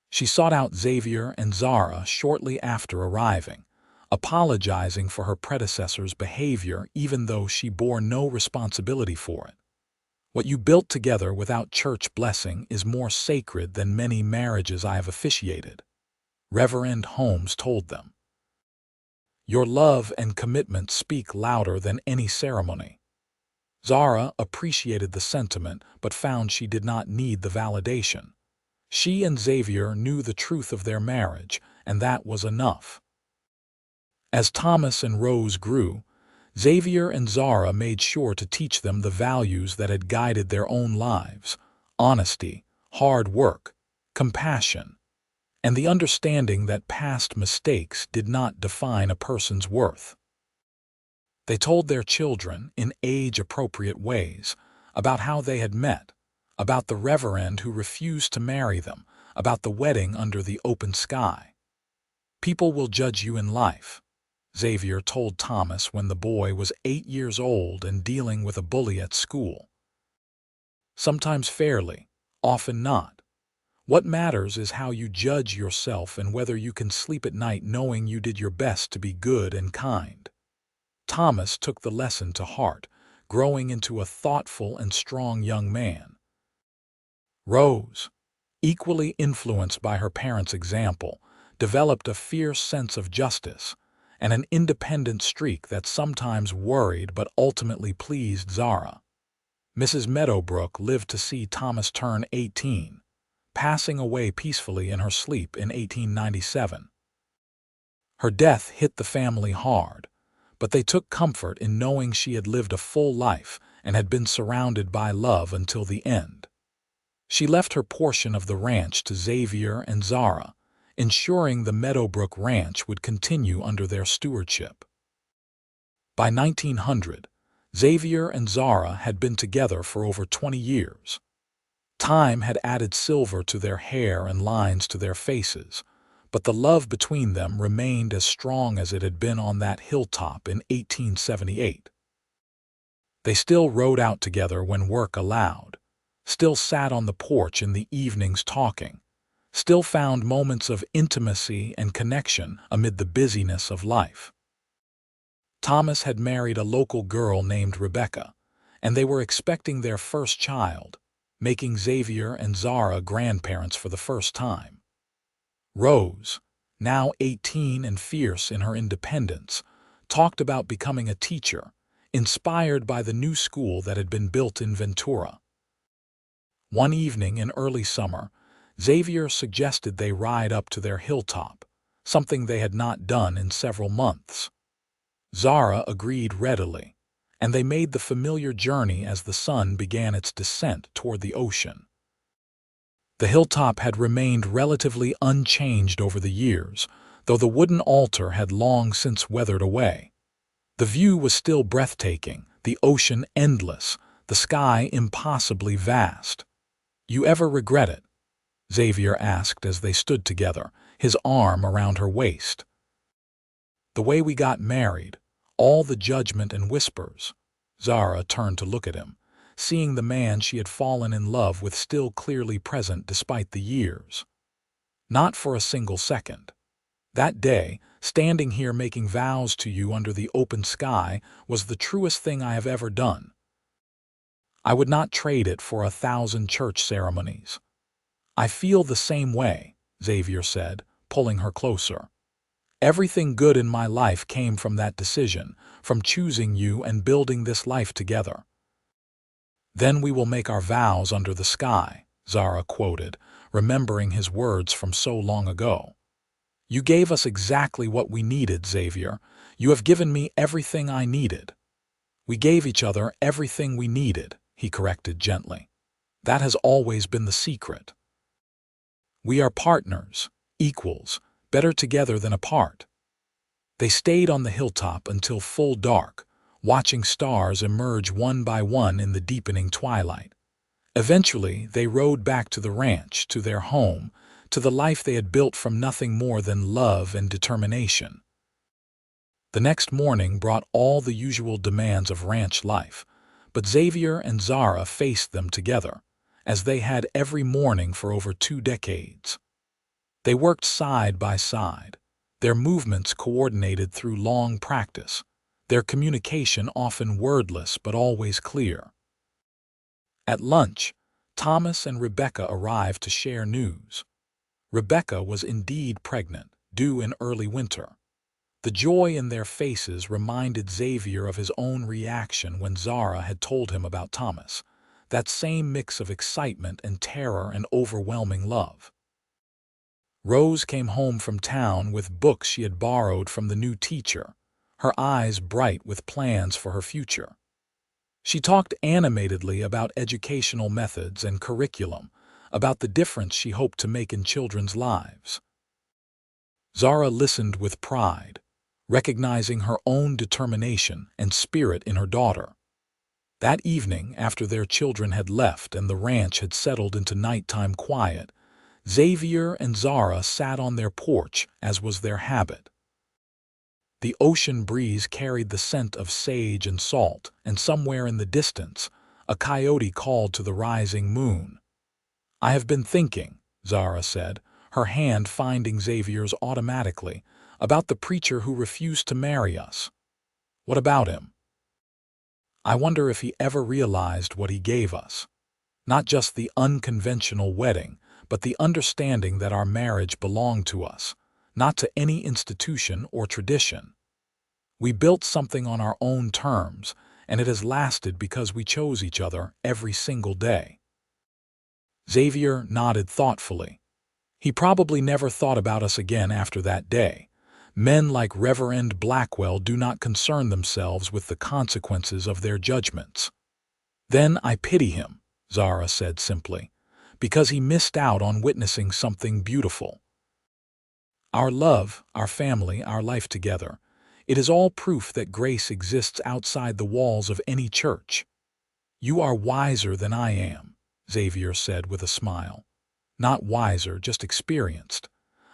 She sought out Xavier and Zara shortly after arriving, apologizing for her predecessor's behavior even though she bore no responsibility for it. "What you built together without church blessing is more sacred than many marriages I have officiated," Reverend Holmes told them. "Your love and commitment speak louder than any ceremony." Zara appreciated the sentiment but found she did not need the validation. She and Xavier knew the truth of their marriage, and that was enough. As Thomas and Rose grew, Xavier and Zara made sure to teach them the values that had guided their own lives: honesty, hard work, compassion, and the understanding that past mistakes did not define a person's worth. They told their children, in age-appropriate ways, about how they had met, about the reverend who refused to marry them, about the wedding under the open sky. "People will judge you in life," Xavier told Thomas when the boy was 8 years old and dealing with a bully at school. "Sometimes fairly, often not. What matters is how you judge yourself and whether you can sleep at night knowing you did your best to be good and kind." Thomas took the lesson to heart, growing into a thoughtful and strong young man. Rose, equally influenced by her parents' example, developed a fierce sense of justice and an independent streak that sometimes worried but ultimately pleased Zara. Mrs. Meadowbrook lived to see Thomas turn 18, passing away peacefully in her sleep in 1897. Her death hit the family hard, but they took comfort in knowing she had lived a full life and had been surrounded by love until the end. She left her portion of the ranch to Xavier and Zara, ensuring the Meadowbrook Ranch would continue under their stewardship. By 1900, Xavier and Zara had been together for over 20 years. Time had added silver to their hair and lines to their faces, but the love between them remained as strong as it had been on that hilltop in 1878. They still rode out together when work allowed, still sat on the porch in the evenings talking, still found moments of intimacy and connection amid the busyness of life. Thomas had married a local girl named Rebecca, and they were expecting their first child, making Xavier and Zara grandparents for the first time. Rose, now 18 and fierce in her independence, talked about becoming a teacher, inspired by the new school that had been built in Ventura. One evening in early summer, Xavier suggested they ride up to their hilltop, something they had not done in several months. Zara agreed readily, and they made the familiar journey as the sun began its descent toward the ocean. The hilltop had remained relatively unchanged over the years, though the wooden altar had long since weathered away. The view was still breathtaking, the ocean endless, the sky impossibly vast. "You ever regret it?" Xavier asked as they stood together, his arm around her waist. "The way we got married, all the judgment and whispers." Zara turned to look at him, seeing the man she had fallen in love with still clearly present despite the years. "Not for a single second. That day, standing here making vows to you under the open sky, was the truest thing I have ever done. I would not trade it for 1,000 church ceremonies." "I feel the same way," Xavier said, pulling her closer. "Everything good in my life came from that decision, from choosing you and building this life together." "Then we will make our vows under the sky," Zara quoted, remembering his words from so long ago. "You gave us exactly what we needed, Xavier. You have given me everything I needed." "We gave each other everything we needed," he corrected gently. "That has always been the secret. We are partners, equals, better together than apart." They stayed on the hilltop until full dark, watching stars emerge one by one in the deepening twilight. Eventually, they rode back to the ranch, to their home, to the life they had built from nothing more than love and determination. The next morning brought all the usual demands of ranch life, but Xavier and Zara faced them together, as they had every morning for over 2 decades. They worked side by side, their movements coordinated through long practice, their communication often wordless but always clear. At lunch, Thomas and Rebecca arrived to share news. Rebecca was indeed pregnant, due in early winter. The joy in their faces reminded Xavier of his own reaction when Zara had told him about Thomas, that same mix of excitement and terror and overwhelming love. Rose came home from town with books she had borrowed from the new teacher, her eyes bright with plans for her future. She talked animatedly about educational methods and curriculum, about the difference she hoped to make in children's lives. Zara listened with pride, recognizing her own determination and spirit in her daughter. That evening, after their children had left and the ranch had settled into nighttime quiet, Xavier and Zara sat on their porch, as was their habit. The ocean breeze carried the scent of sage and salt, and somewhere in the distance, a coyote called to the rising moon. "I have been thinking," Zara said, her hand finding Xavier's automatically, "about the preacher who refused to marry us." "What about him?" "I wonder if he ever realized what he gave us. Not just the unconventional wedding, but the understanding that our marriage belonged to us, not to any institution or tradition. We built something on our own terms, and it has lasted because we chose each other every single day." Xavier nodded thoughtfully. "He probably never thought about us again after that day. Men like Reverend Blackwell do not concern themselves with the consequences of their judgments." "Then I pity him," Zara said simply, "because he missed out on witnessing something beautiful. Our love, our family, our life together, it is all proof that grace exists outside the walls of any church." "You are wiser than I am," Xavier said with a smile. "Not wiser, just experienced.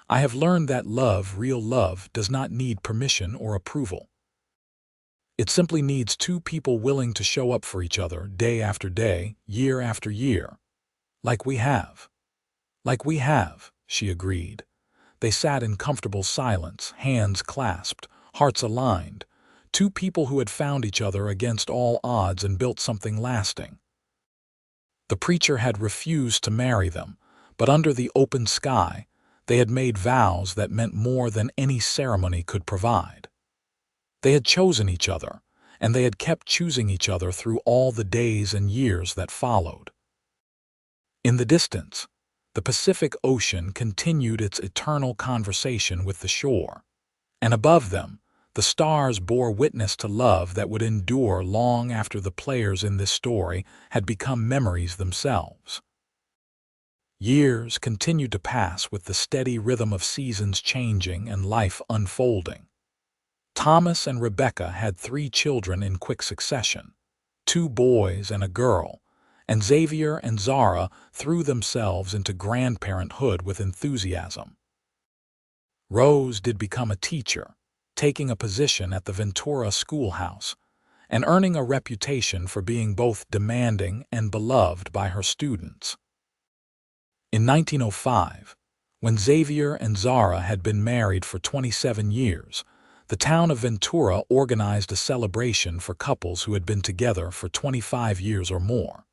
I have learned that love, real love, does not need permission or approval. It simply needs 2 people willing to show up for each other day after day, year after year. Like we have." "Like we have," she agreed. They sat in comfortable silence, hands clasped, hearts aligned, 2 people who had found each other against all odds and built something lasting. The preacher had refused to marry them, but under the open sky, they had made vows that meant more than any ceremony could provide. They had chosen each other, and they had kept choosing each other through all the days and years that followed. In the distance, the Pacific Ocean continued its eternal conversation with the shore, and above them, the stars bore witness to love that would endure long after the players in this story had become memories themselves. Years continued to pass with the steady rhythm of seasons changing and life unfolding. Thomas and Rebecca had 3 children in quick succession, 2 boys and a girl, and Xavier and Zara threw themselves into grandparenthood with enthusiasm. Rose did become a teacher, taking a position at the Ventura schoolhouse, and earning a reputation for being both demanding and beloved by her students. In 1905, when Xavier and Zara had been married for 27 years, the town of Ventura organized a celebration for couples who had been together for 25 years or more.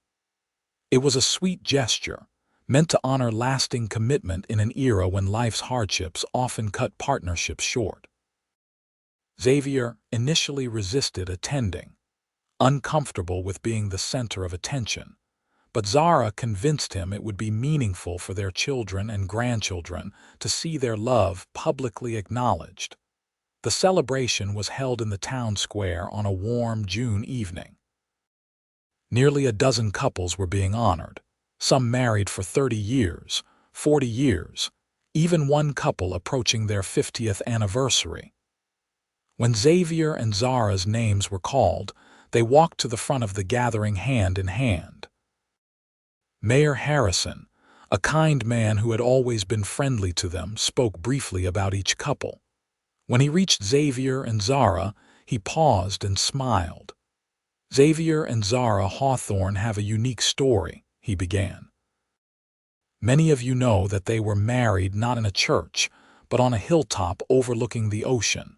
It was a sweet gesture, meant to honor lasting commitment in an era when life's hardships often cut partnerships short. Xavier initially resisted attending. uncomfortable with being the center of attention. But Zara convinced him it would be meaningful for their children and grandchildren to see their love publicly acknowledged. The celebration was held in the town square on a warm June evening. Nearly a dozen couples were being honored, some married for 30 years, 40 years, even one couple approaching their 50th anniversary. When Xavier and Zara's names were called, they walked to the front of the gathering hand in hand. Mayor Harrison, a kind man who had always been friendly to them, spoke briefly about each couple. When he reached Xavier and Zara, he paused and smiled. "Xavier and Zara Hawthorne have a unique story," he began. "Many of you know that they were married not in a church, but on a hilltop overlooking the ocean.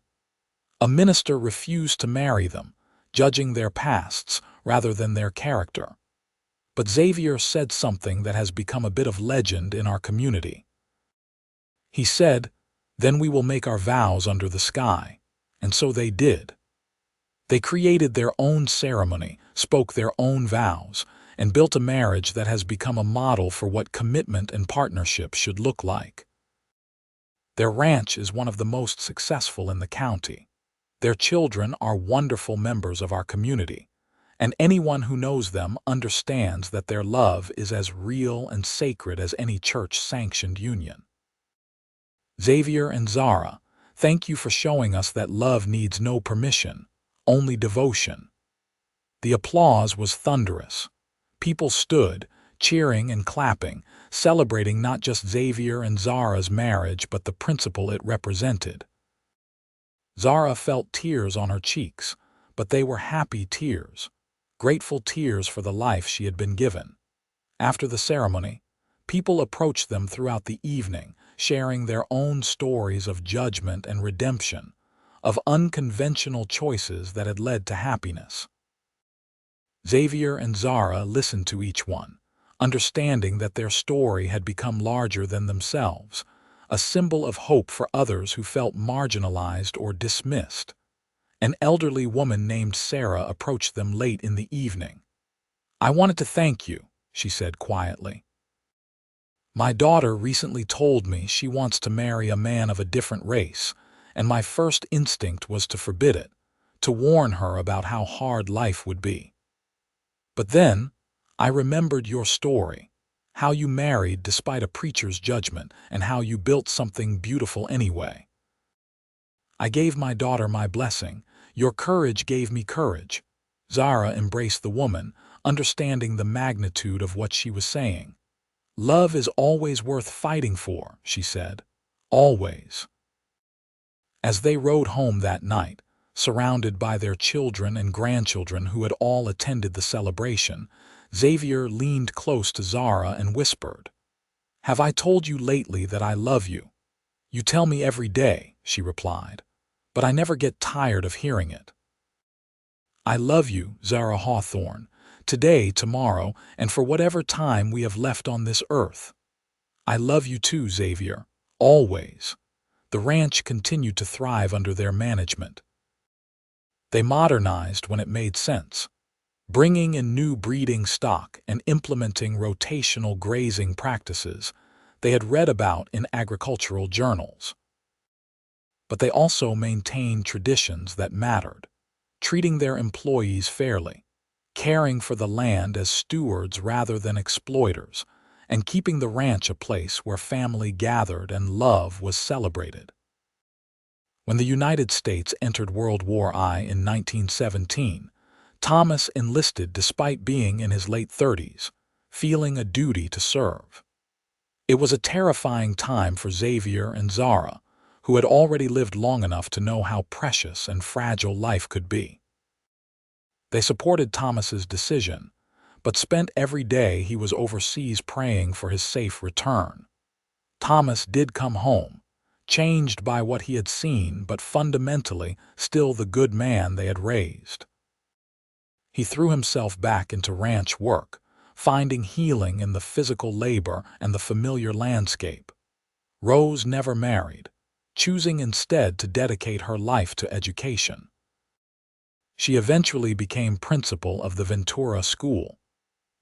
A minister refused to marry them, judging their pasts rather than their character. But Xavier said something that has become a bit of legend in our community. He said, 'Then we will make our vows under the sky,' and so they did. They created their own ceremony, spoke their own vows, and built a marriage that has become a model for what commitment and partnership should look like. Their ranch is one of the most successful in the county. Their children are wonderful members of our community, and anyone who knows them understands that their love is as real and sacred as any church-sanctioned union. Xavier and Zara, thank you for showing us that love needs no permission, only devotion." The applause was thunderous. People stood, cheering and clapping, celebrating not just Xavier and Zara's marriage but the principle it represented. Zara felt tears on her cheeks, but they were happy tears, grateful tears for the life she had been given. After the ceremony, people approached them throughout the evening, sharing their own stories of judgment and redemption, of unconventional choices that had led to happiness. Xavier and Zara listened to each one, understanding that their story had become larger than themselves, a symbol of hope for others who felt marginalized or dismissed. An elderly woman named Sarah approached them late in the evening. "I wanted to thank you," she said quietly. "My daughter recently told me she wants to marry a man of a different race, and my first instinct was to forbid it, to warn her about how hard life would be. But then, I remembered your story, how you married despite a preacher's judgment, and how you built something beautiful anyway. I gave my daughter my blessing. Your courage gave me courage." Zara embraced the woman, understanding the magnitude of what she was saying. "Love is always worth fighting for," she said. "Always." As they rode home that night, surrounded by their children and grandchildren who had all attended the celebration, Xavier leaned close to Zara and whispered, "Have I told you lately that I love you?" "You tell me every day," she replied, "but I never get tired of hearing it." "I love you, Zara Hawthorne, today, tomorrow, and for whatever time we have left on this earth." "I love you too, Xavier, always." The ranch continued to thrive under their management. They modernized when it made sense, bringing in new breeding stock and implementing rotational grazing practices they had read about in agricultural journals. But they also maintained traditions that mattered, treating their employees fairly, caring for the land as stewards rather than exploiters, and keeping the ranch a place where family gathered and love was celebrated. When the United States entered World War I in 1917, Thomas enlisted despite being in his late 30s, feeling a duty to serve. It was a terrifying time for Xavier and Zara, who had already lived long enough to know how precious and fragile life could be. They supported Thomas's decision, but spent every day he was overseas praying for his safe return. Thomas did come home, changed by what he had seen, but fundamentally still the good man they had raised. He threw himself back into ranch work, finding healing in the physical labor and the familiar landscape. Rose never married, choosing instead to dedicate her life to education. She eventually became principal of the Ventura School,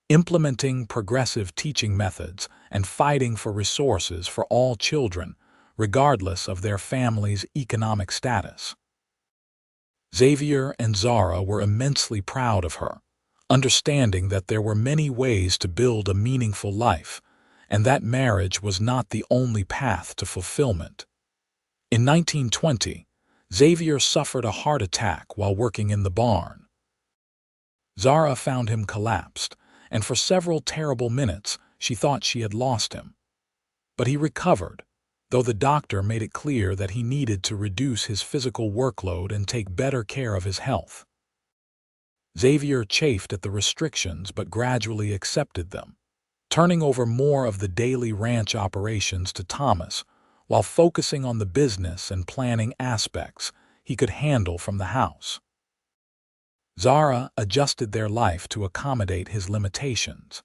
implementing progressive teaching methods and fighting for resources for all children, regardless of their family's economic status. Xavier and Zara were immensely proud of her, understanding that there were many ways to build a meaningful life, and that marriage was not the only path to fulfillment. In 1920, Xavier suffered a heart attack while working in the barn. Zara found him collapsed, and for several terrible minutes she thought she had lost him. But he recovered, though the doctor made it clear that he needed to reduce his physical workload and take better care of his health. Xavier chafed at the restrictions but gradually accepted them, turning over more of the daily ranch operations to Thomas, while focusing on the business and planning aspects he could handle from the house. Zara adjusted their life to accommodate his limitations,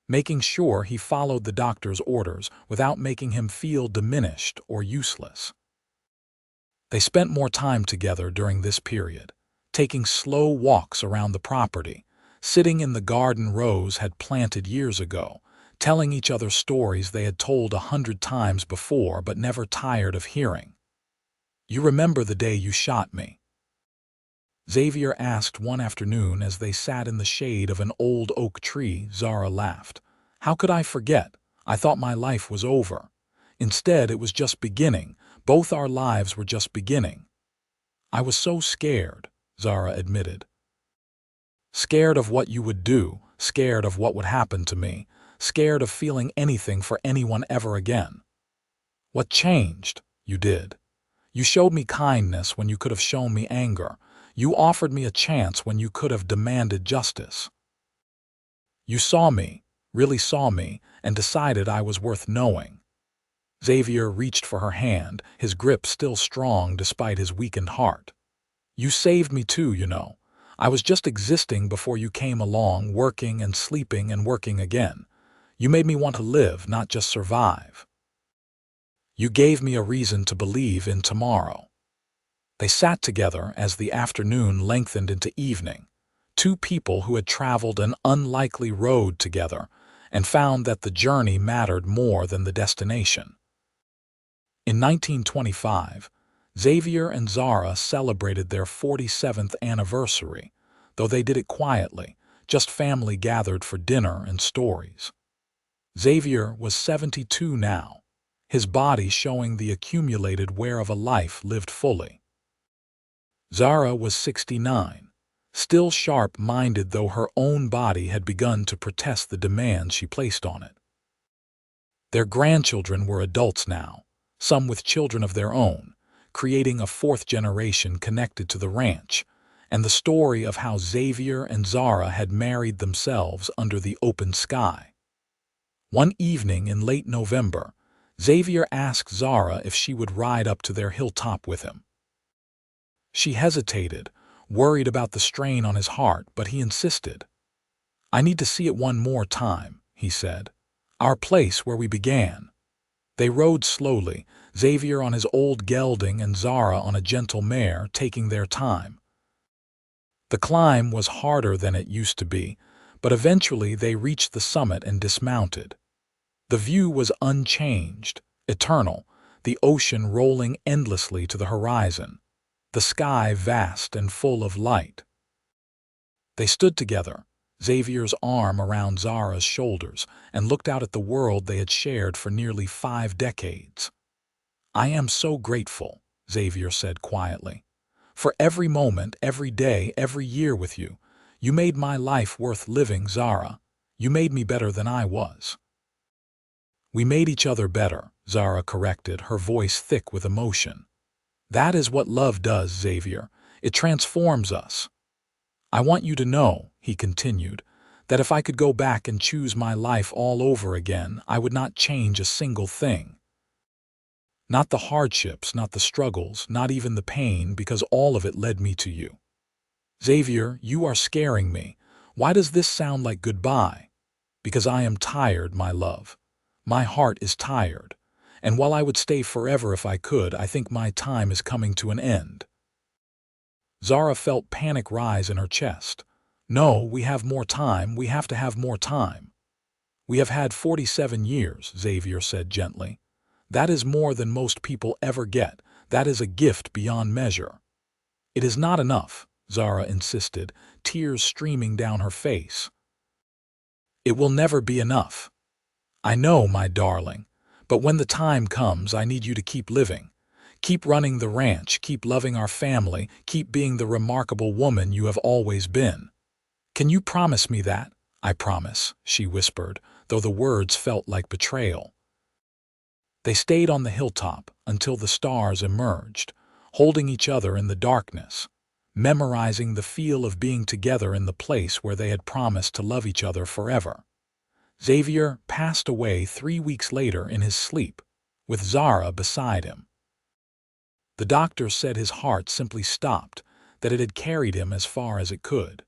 making sure he followed the doctor's orders without making him feel diminished or useless. They spent more time together during this period, taking slow walks around the property, sitting in the garden Rose had planted years ago, telling each other stories they had told 100 times before but never tired of hearing. "You remember the day you shot me?" Xavier asked one afternoon as they sat in the shade of an old oak tree. Zara laughed. "How could I forget? I thought my life was over. Instead, it was just beginning. Both our lives were just beginning." "I was so scared," Zara admitted. "Scared of what you would do, scared of what would happen to me, scared of feeling anything for anyone ever again." "What changed? You did. You showed me kindness when you could have shown me anger. You offered me a chance when you could have demanded justice. You saw me, really saw me, and decided I was worth knowing." Xavier reached for her hand, his grip still strong despite his weakened heart. "You saved me too, you know. I was just existing before you came along, working and sleeping and working again. You made me want to live, not just survive. You gave me a reason to believe in tomorrow." They sat together as the afternoon lengthened into evening, two people who had traveled an unlikely road together and found that the journey mattered more than the destination. In 1925, Xavier and Zara celebrated their 47th anniversary, though they did it quietly, just family gathered for dinner and stories. Xavier was 72 now, his body showing the accumulated wear of a life lived fully. Zara was 69, still sharp-minded though her own body had begun to protest the demands she placed on it. Their grandchildren were adults now, some with children of their own, creating a fourth generation connected to the ranch, and the story of how Xavier and Zara had married themselves under the open sky. One evening in late November, Xavier asked Zara if she would ride up to their hilltop with him. She hesitated, worried about the strain on his heart, but he insisted. "I need to see it one more time," he said. "Our place where we began." They rode slowly, Xavier on his old gelding and Zara on a gentle mare, taking their time. The climb was harder than it used to be, but eventually they reached the summit and dismounted. The view was unchanged, eternal, the ocean rolling endlessly to the horizon, the sky vast and full of light. They stood together, Xavier's arm around Zara's shoulders, and looked out at the world they had shared for nearly 5 decades. "I am so grateful," Xavier said quietly, "for every moment, every day, every year with you. You made my life worth living, Zara. You made me better than I was." "We made each other better," Zara corrected, her voice thick with emotion. "That is what love does, Xavier. It transforms us. I want you to know," he continued, "that if I could go back and choose my life all over again, I would not change a single thing. Not the hardships, not the struggles, not even the pain, because all of it led me to you." "Xavier, you are scaring me. Why does this sound like goodbye?" "Because I am tired, my love. My heart is tired. And while I would stay forever if I could, I think my time is coming to an end." Zara felt panic rise in her chest. No, we have more time. We have to have more time. We have had 47 years, Xavier said gently. That is more than most people ever get. That is a gift beyond measure. It is not enough, Zara insisted, tears streaming down her face. It will never be enough. I know, my darling, but when the time comes, I need you to keep living. Keep running the ranch, keep loving our family, keep being the remarkable woman you have always been. Can you promise me that? I promise, she whispered, though the words felt like betrayal. They stayed on the hilltop until the stars emerged, holding each other in the darkness, memorizing the feel of being together in the place where they had promised to love each other forever. Xavier passed away 3 weeks later in his sleep, with Zara beside him. The doctor said his heart simply stopped, that it had carried him as far as it could.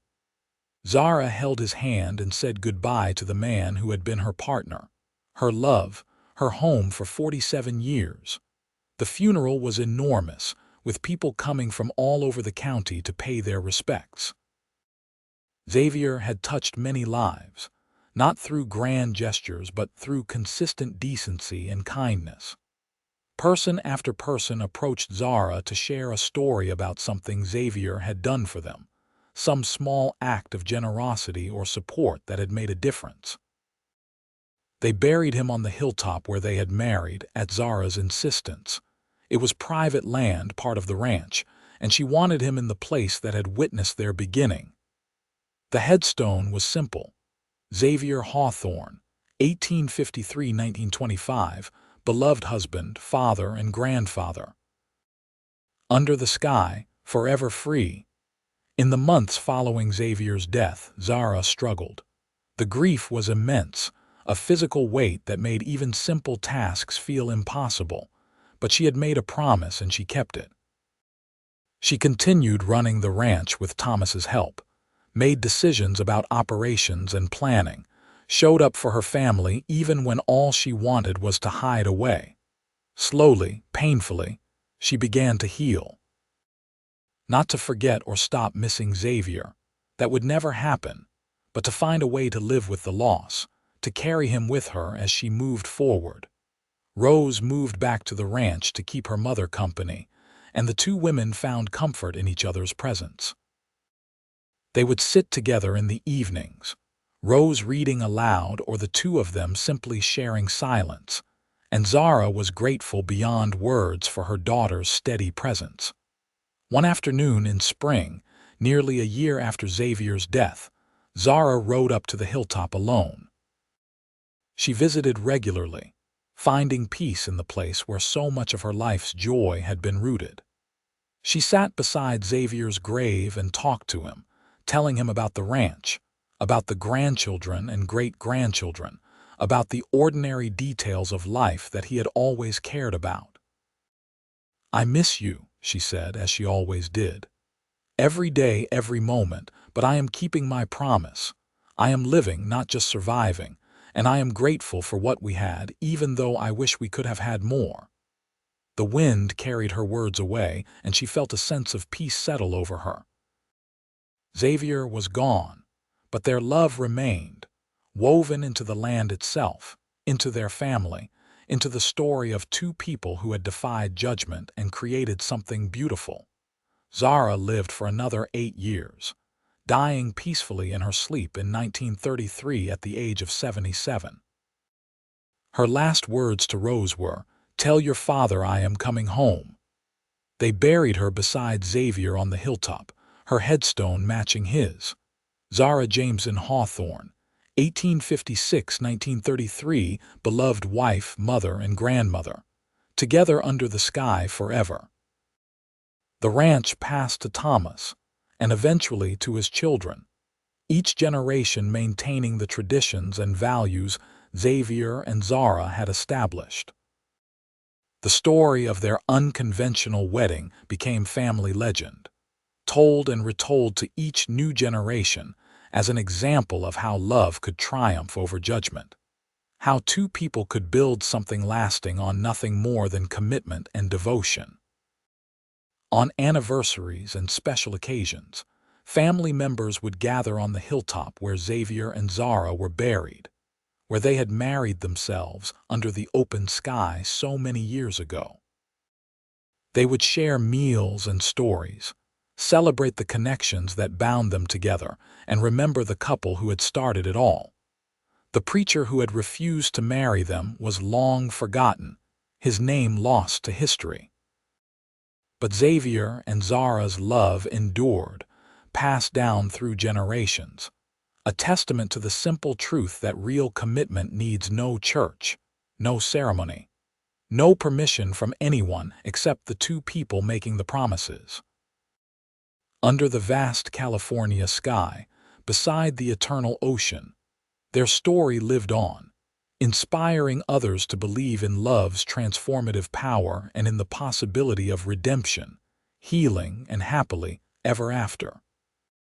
Zara held his hand and said goodbye to the man who had been her partner, her love, her home for 47 years. The funeral was enormous, with people coming from all over the county to pay their respects. Xavier had touched many lives, not through grand gestures but through consistent decency and kindness. Person after person approached Zara to share a story about something Xavier had done for them, some small act of generosity or support that had made a difference. They buried him on the hilltop where they had married, at Zara's insistence. It was private land, part of the ranch, and she wanted him in the place that had witnessed their beginning. The headstone was simple. Xavier Hawthorne, 1853–1925, beloved husband, father, and grandfather. Under the sky, forever free. In the months following Xavier's death, Zara struggled. The grief was immense, a physical weight that made even simple tasks feel impossible, but she had made a promise and she kept it. She continued running the ranch with Thomas's help, made decisions about operations and planning, showed up for her family even when all she wanted was to hide away. Slowly, painfully, she began to heal. Not to forget or stop missing Xavier. That would never happen, but to find a way to live with the loss, to carry him with her as she moved forward. Rose moved back to the ranch to keep her mother company, and the two women found comfort in each other's presence. They would sit together in the evenings, Rose reading aloud or the two of them simply sharing silence, and Zara was grateful beyond words for her daughter's steady presence. One afternoon in spring, nearly a year after Xavier's death, Zara rode up to the hilltop alone. She visited regularly, finding peace in the place where so much of her life's joy had been rooted. She sat beside Xavier's grave and talked to him, telling him about the ranch, about the grandchildren and great-grandchildren, about the ordinary details of life that he had always cared about. "I miss you," she said, as she always did. "Every day, every moment, but I am keeping my promise. I am living, not just surviving, and I am grateful for what we had, even though I wish we could have had more." The wind carried her words away, and she felt a sense of peace settle over her. Xavier was gone, but their love remained, woven into the land itself, into their family, into the story of two people who had defied judgment and created something beautiful. Zara lived for another 8 years, dying peacefully in her sleep in 1933 at the age of 77. Her last words to Rose were, "Tell your father I am coming home." They buried her beside Xavier on the hilltop, her headstone matching his. Zara Jameson Hawthorne, 1856–1933, beloved wife, mother, and grandmother, together under the sky forever. The ranch passed to Thomas, and eventually to his children, each generation maintaining the traditions and values Xavier and Zara had established. The story of their unconventional wedding became family legend, told and retold to each new generation as an example of how love could triumph over judgment, how two people could build something lasting on nothing more than commitment and devotion. On anniversaries and special occasions, family members would gather on the hilltop where Xavier and Zara were buried, where they had married themselves under the open sky so many years ago. They would share meals and stories, celebrate the connections that bound them together, and remember the couple who had started it all. The preacher who had refused to marry them was long forgotten, his name lost to history. But Xavier and Zara's love endured, passed down through generations, a testament to the simple truth that real commitment needs no church, no ceremony, no permission from anyone except the two people making the promises. Under the vast California sky, beside the eternal ocean, their story lived on, inspiring others to believe in love's transformative power and in the possibility of redemption, healing, and happily ever after.